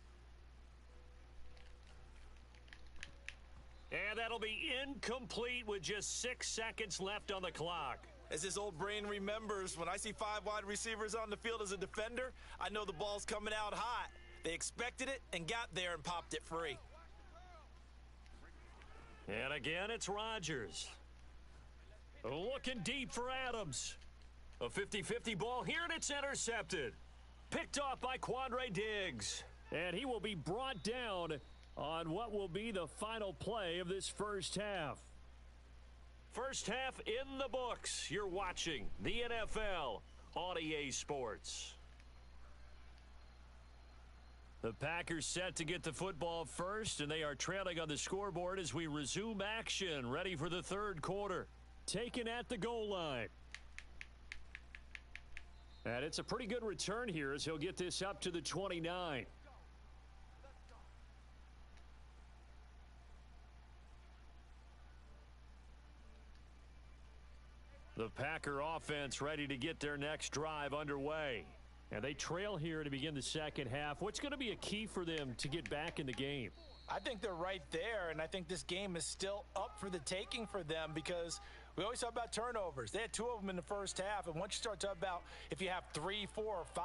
And that'll be incomplete with just 6 seconds left on the clock. As his old brain remembers, when I see 5 wide receivers on the field as a defender, I know the ball's coming out hot. They expected it and got there and popped it free. And again, it's Rodgers. Looking deep for Adams. A 50-50 ball here, and it's intercepted. Picked off by Quandre Diggs. And he will be brought down on what will be the final play of this first half. First half in the books. You're watching the NFL on EA Sports. The Packers set to get the football first, and they are trailing on the scoreboard as we resume action, ready for the third quarter. Taken at the goal line. And it's a pretty good return here as he'll get this up to the 29. The Packer offense ready to get their next drive underway. And they trail here to begin the second half. What's going to be a key for them to get back in the game? I think they're right there, and I think this game is still up for the taking for them because we always talk about turnovers. They had 2 of them in the first half, and once you start talking about if you have 3, 4, or 5,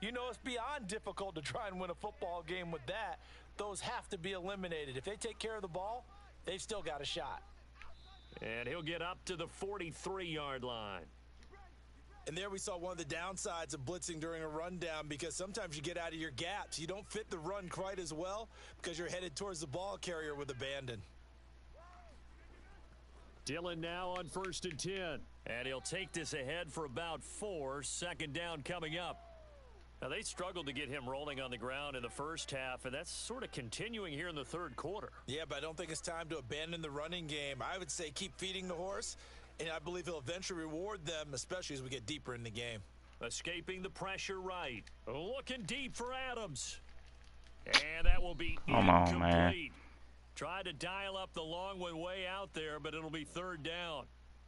you know it's beyond difficult to try and win a football game with that. Those have to be eliminated. If they take care of the ball, they've still got a shot. And he'll get up to the 43-yard line. And there we saw one of the downsides of blitzing during a rundown because sometimes you get out of your gaps. You don't fit the run quite as well because you're headed towards the ball carrier with abandon. Dillon now on 1st and 10. And he'll take this ahead for about 4. 2nd down coming up. Now, they struggled to get him rolling on the ground in the first half, and that's sort of continuing here in the third quarter. Yeah, but I don't think it's time to abandon the running game. I would say keep feeding the horse, and I believe he'll eventually reward them, especially as we get deeper in the game. Escaping the pressure right. Looking deep for Adams. And that will be incomplete. Man. Tried to dial up the long one way out there, but it'll be 3rd down.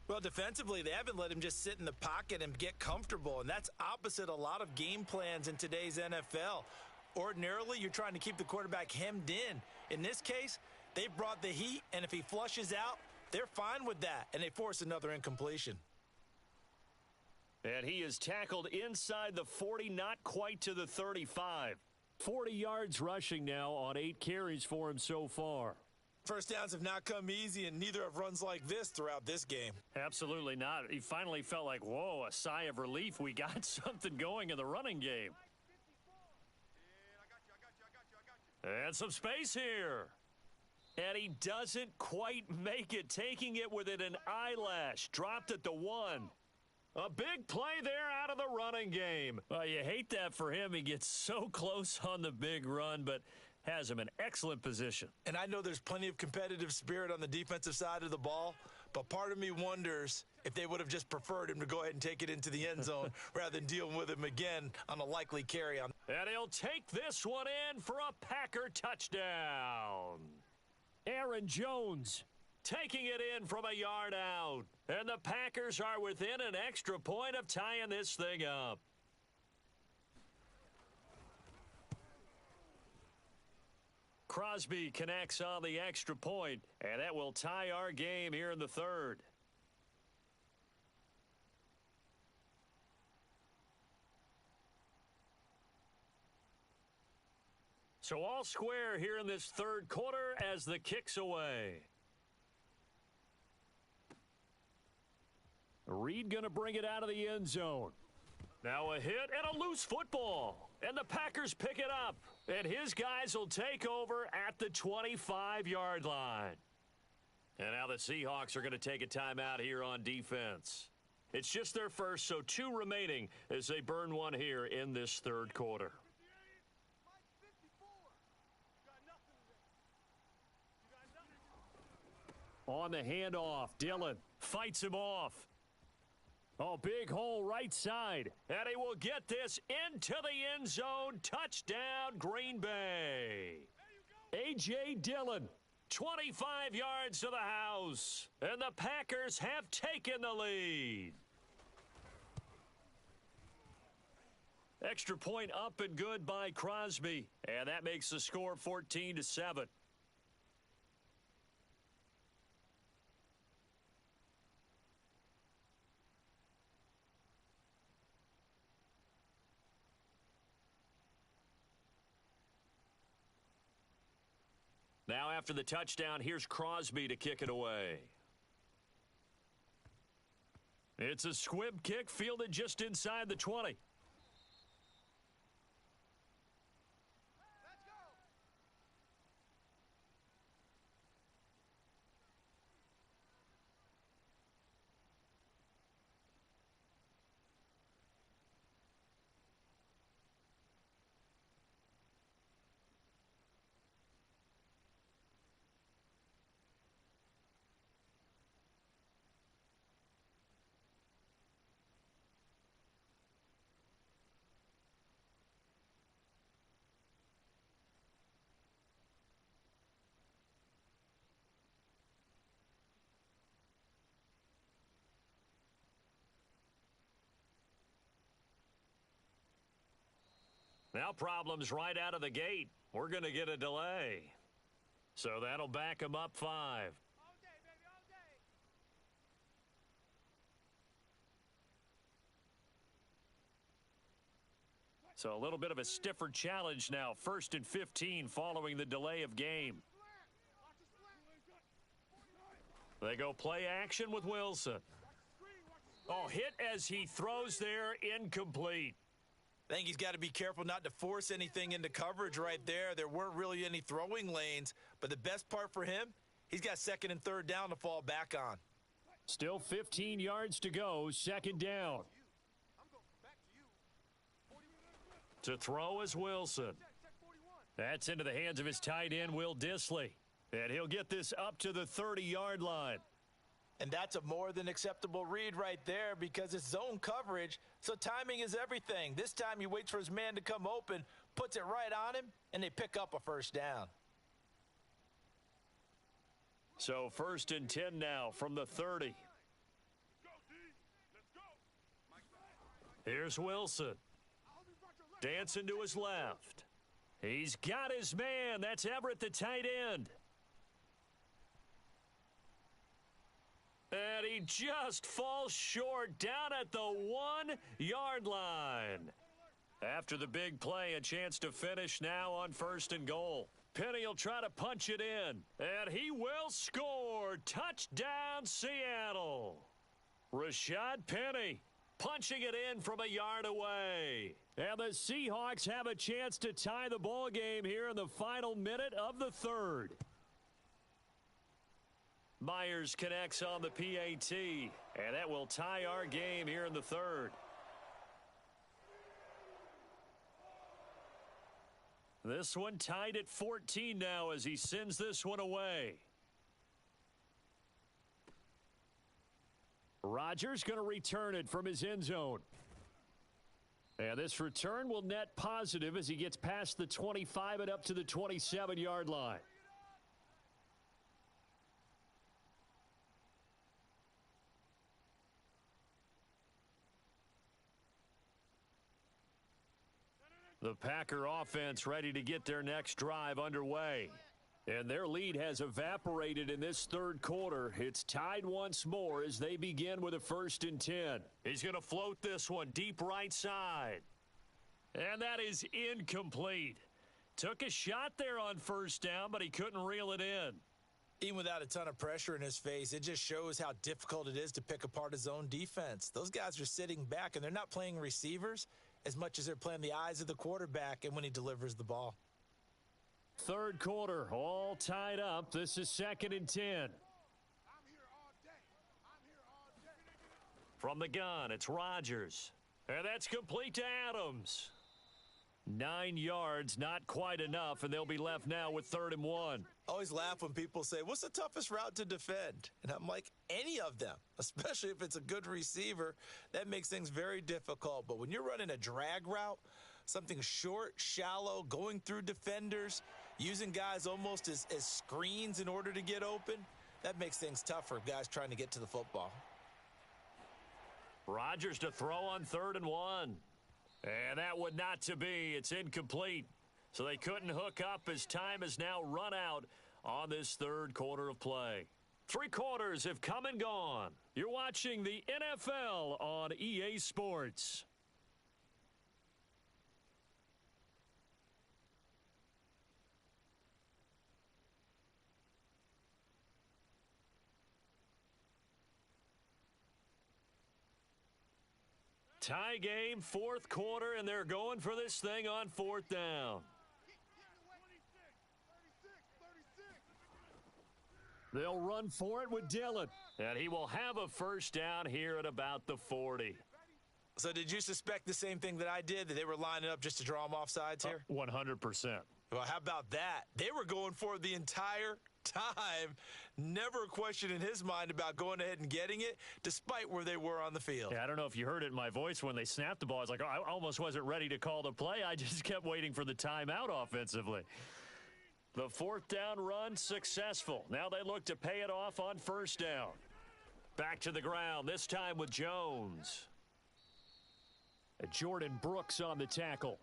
Well, defensively, they haven't let him just sit in the pocket and get comfortable, and that's opposite a lot of game plans in today's NFL. Ordinarily, you're trying to keep the quarterback hemmed in. In this case, they brought the heat, and if he flushes out, they're fine with that, and they force another incompletion. And he is tackled inside the 40, not quite to the 35. 40 yards rushing now on 8 carries for him so far. First downs have not come easy, and neither have runs like this throughout this game. Absolutely not. He finally felt like, whoa, a sigh of relief. We got something going in the running game. And some space here. And he doesn't quite make it, taking it within an eyelash. Dropped at the 1. A big play there out of the running game. Well, you hate that for him. He gets so close on the big run, but has him in excellent position. And I know there's plenty of competitive spirit on the defensive side of the ball, but part of me wonders if they would have just preferred him to go ahead and take it into the end zone rather than dealing with him again on a likely carry. And he'll take this one in for a Packer touchdown. Aaron Jones taking it in from a yard out. And the Packers are within an extra point of tying this thing up. Crosby connects on the extra point, and that will tie our game here in the third. So all square here in this third quarter as the kick's away. Reed going to bring it out of the end zone. Now a hit and a loose football. And the Packers pick it up. And his guys will take over at the 25-yard line. And now the Seahawks are going to take a timeout here on defense. It's just their first, so 2 remaining as they burn one here in this third quarter. On the handoff, Dillon fights him off. Oh, big hole right side. And he will get this into the end zone. Touchdown, Green Bay. A.J. Dillon, 25 yards to the house. And the Packers have taken the lead. Extra point up and good by Crosby. And that makes the score 14-7. Now after the touchdown, here's Crosby to kick it away. It's a squib kick fielded just inside the 20. Now problems right out of the gate. We're going to get a delay. So that'll back him up 5. All day, baby, all day. So a little bit of a stiffer challenge now. 1st and 15 following the delay of game. Watch the slant. They go play action with Wilson. Oh, hit as he throws there, incomplete. I think he's got to be careful not to force anything into coverage right there. There weren't really any throwing lanes, but the best part for him, he's got 2nd and 3rd down to fall back on. Still 15 yards to go, 2nd down. I'm going back to you. 41. To throw is Wilson. Check 41. That's into the hands of his tight end, Will Dissly. And he'll get this up to the 30-yard line. And that's a more than acceptable read right there because it's zone coverage, so timing is everything. This time he waits for his man to come open, puts it right on him, and they pick up a 1st down. So 1st and 10 now from the 30. Here's Wilson. Dancing to his left. He's got his man. That's Everett, the tight end. And he just falls short down at the 1-yard line. After the big play, a chance to finish now on 1st and goal. Penny will try to punch it in, and he will score. Touchdown, Seattle. Rashad Penny punching it in from a yard away. And the Seahawks have a chance to tie the ball game here in the final minute of the 3rd. Myers connects on the PAT, and that will tie our game here in the 3rd. This one tied at 14 now as he sends this one away. Rodgers going to return it from his end zone. And this return will net positive as he gets past the 25 and up to the 27-yard line. The Packer offense ready to get their next drive underway. And their lead has evaporated in this 3rd quarter. It's tied once more as they begin with a 1st and 10. He's going to float this one deep right side. And that is incomplete. Took a shot there on 1st down, but he couldn't reel it in. Even without a ton of pressure in his face, it just shows how difficult it is to pick apart his own defense. Those guys are sitting back, and they're not playing receivers as much as they're playing the eyes of the quarterback and when he delivers the ball. 3rd quarter, all tied up. This is 2nd and 10. I'm here all day. I'm here all day. From the gun, it's Rodgers. And that's complete to Adams. 9 yards, not quite enough, and they'll be left now with 3rd and 1. I always laugh when people say, what's the toughest route to defend? And I'm like, any of them, especially if it's a good receiver. That makes things very difficult. But when you're running a drag route, something short, shallow, going through defenders, using guys almost as screens in order to get open, that makes things tough for guys trying to get to the football. Rodgers to throw on 3rd and 1. And that would not to be. It's incomplete. So they couldn't hook up as time has now run out on this 3rd quarter of play. 3 quarters have come and gone. You're watching the NFL on EA Sports. Tie game, 4th quarter, and they're going for this thing on 4th down. They'll run for it with Dillon, and he will have a 1st down here at about the 40. So did you suspect the same thing that I did, that they were lining up just to draw them off sides here? 100%. Well, how about that? They were going for it the entire time. Never a question in his mind about going ahead and getting it, despite where they were on the field. Yeah, I don't know if you heard it in my voice when they snapped the ball. I was like, oh, I almost wasn't ready to call the play. I just kept waiting for the timeout offensively. The 4th down run successful. Now they look to pay it off on 1st down. Back to the ground, this time with Jones. And Jordan Brooks on the tackle.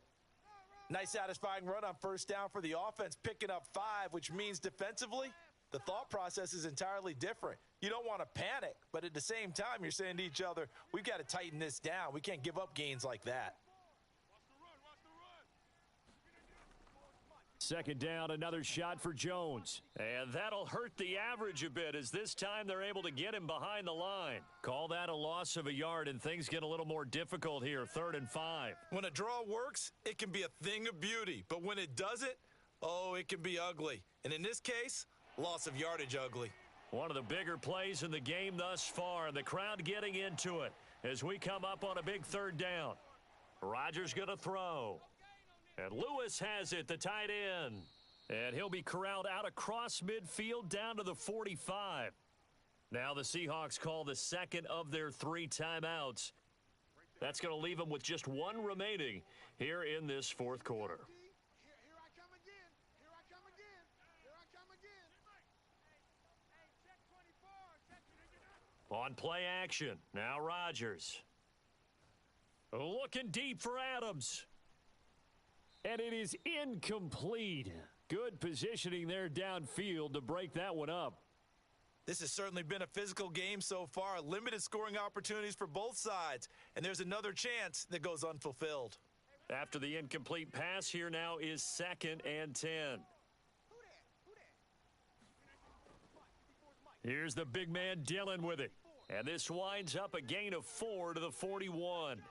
Nice satisfying run on 1st down for the offense, picking up 5, which means defensively, the thought process is entirely different. You don't want to panic, but at the same time, you're saying to each other, we've got to tighten this down. We can't give up gains like that. 2nd down, another shot for Jones. And that'll hurt the average a bit, as this time they're able to get him behind the line. Call that a loss of a yard, and things get a little more difficult here, 3rd and 5. When a draw works, it can be a thing of beauty. But when it doesn't, oh, it can be ugly. And in this case, loss of yardage ugly. One of the bigger plays in the game thus far, and the crowd getting into it as we come up on a big 3rd down. Rodgers going to throw. And Lewis has it, the tight end. And he'll be corralled out across midfield down to the 45. Now the Seahawks call the 2nd of their 3 timeouts. That's going to leave them with just 1 remaining here in this 4th quarter. Here I come again. Here I come again. Here I come again. Check 24. On play action, now Rodgers. Looking deep for Adams. And it is incomplete. Good positioning there downfield to break that one up. This has certainly been a physical game so far. Limited scoring opportunities for both sides. And there's another chance that goes unfulfilled. After the incomplete pass, here now is 2nd and 10. Here's the big man Dillon with it. And this winds up a gain of 4 to the 41.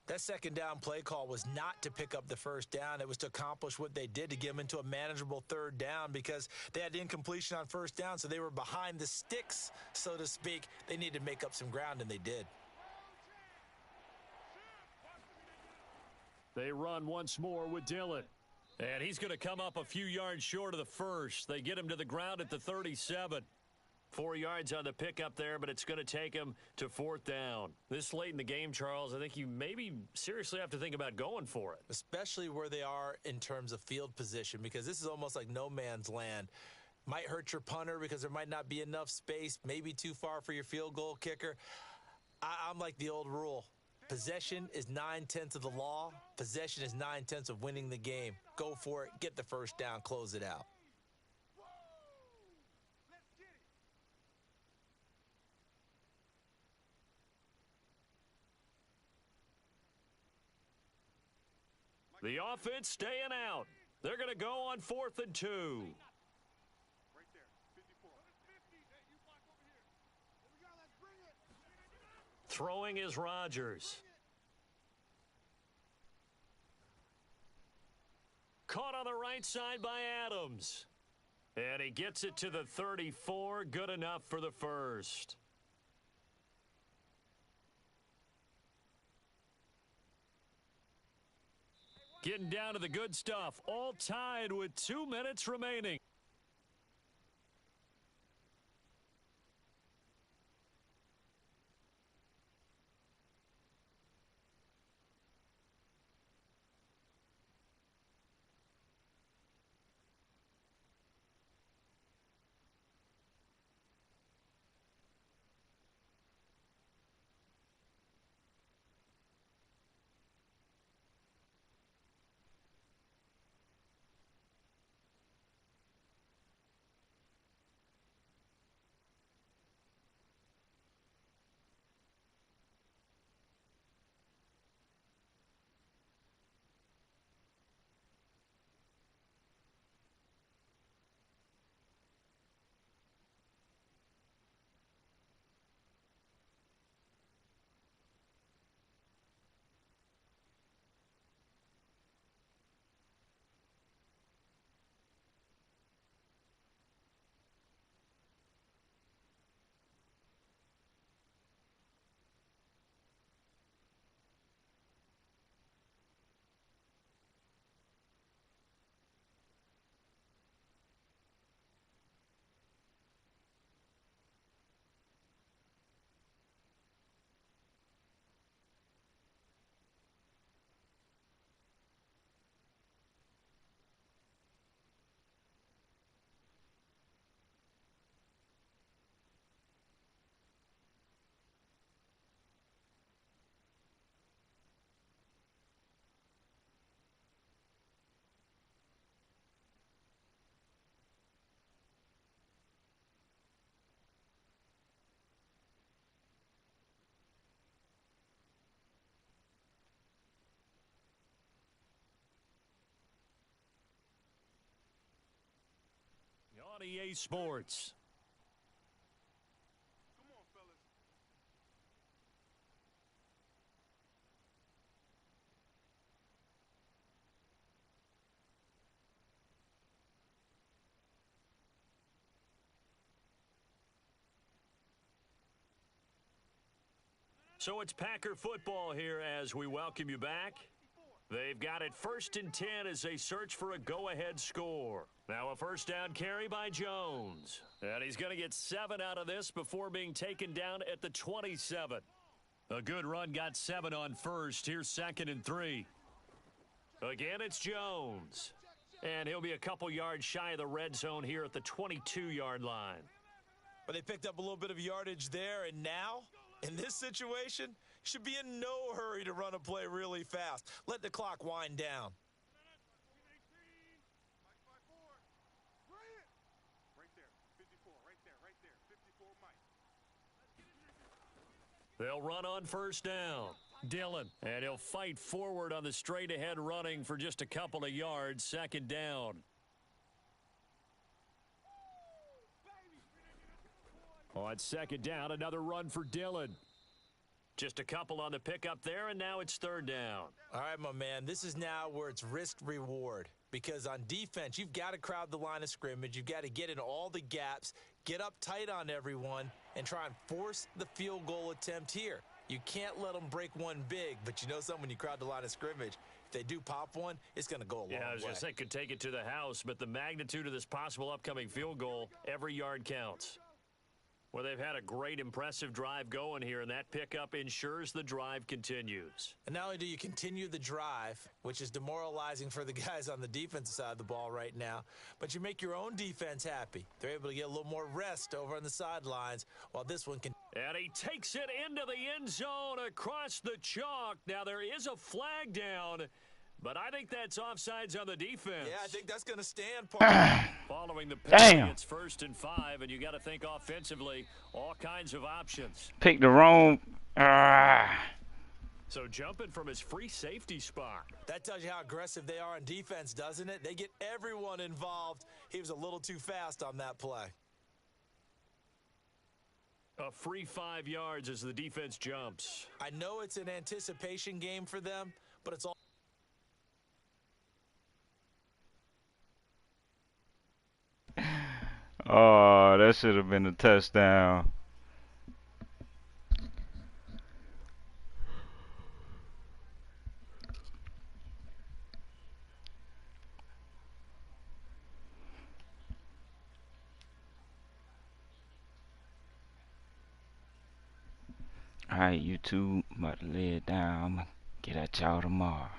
That 2nd down play call was not to pick up the 1st down. It was to accomplish what they did, to get them into a manageable 3rd down, because they had incompletion on 1st down, so they were behind the sticks, so to speak. They needed to make up some ground, and they did. They run once more with Dillon. And he's going to come up a few yards short of the 1st. They get him to the ground at the 37. 4 yards on the pickup there, but it's going to take him to 4th down. This late in the game, Charles, I think you maybe seriously have to think about going for it. Especially where they are in terms of field position, because this is almost like no man's land. Might hurt your punter because there might not be enough space, maybe too far for your field goal kicker. I'm like the old rule. Possession is 9/10 of the law. Possession is 9/10 of winning the game. Go for it. Get the 1st down. Close it out. The offense staying out. They're going to go on 4th and 2. Right there. 54. 50. Hey, you block over here. Here we go. Let's bring it. Throwing is Rodgers. Caught on the right side by Adams. And he gets it to the 34. Good enough for the 1st. Getting down to the good stuff. All tied with 2 minutes remaining. On EA Sports. Come on, fellas. So it's Packer football here as we welcome you back. They've got it 1st and 10 as they search for a go-ahead score. Now a first down carry by Jones. And he's going to get 7 out of this before being taken down at the 27. A good run got 7 on first. Here's 2nd and 3. Again, it's Jones. And he'll be a couple yards shy of the red zone here at the 22-yard line. But they picked up a little bit of yardage there, and now, in this situation, should be in no hurry to run a play really fast. Let the clock wind down. Right there. 54. Right there. Right there. 54, Mike. They'll run on first down. Dillon. And he'll fight forward on the straight-ahead running for just a couple of yards. 2nd down. On 2nd down, another run for Dillon. Just a couple on the pickup there, and now it's 3rd down. All right, my man, this is now where it's risk-reward. Because on defense, you've got to crowd the line of scrimmage. You've got to get in all the gaps, get up tight on everyone, and try and force the field goal attempt here. You can't let them break one big, but you know something, when you crowd the line of scrimmage, if they do pop one, it's going to go a long way. Yeah, I was going to say could take it to the house, but the magnitude of this possible upcoming field goal, every yard counts. Well, they've had a great, impressive drive going here, and that pickup ensures the drive continues. And not only do you continue the drive, which is demoralizing for the guys on the defensive side of the ball right now, but you make your own defense happy. They're able to get a little more rest over on the sidelines while this one can. And he takes it into the end zone across the chalk. Now, there is a flag down, but I think that's offsides on the defense. Yeah, I think that's going to stand. Following the penalty, Damn. it's 1st and 5, and you got to think offensively, all kinds of options. Pick the wrong. So jumping from his free safety spot. That tells you how aggressive they are on defense, doesn't it? They get everyone involved. He was a little too fast on that play. A free 5 yards as the defense jumps. I know it's an anticipation game for them, but it's all. Oh, that should have been a touchdown. Alright, YouTube, about to lay it down. I'ma get at y'all tomorrow.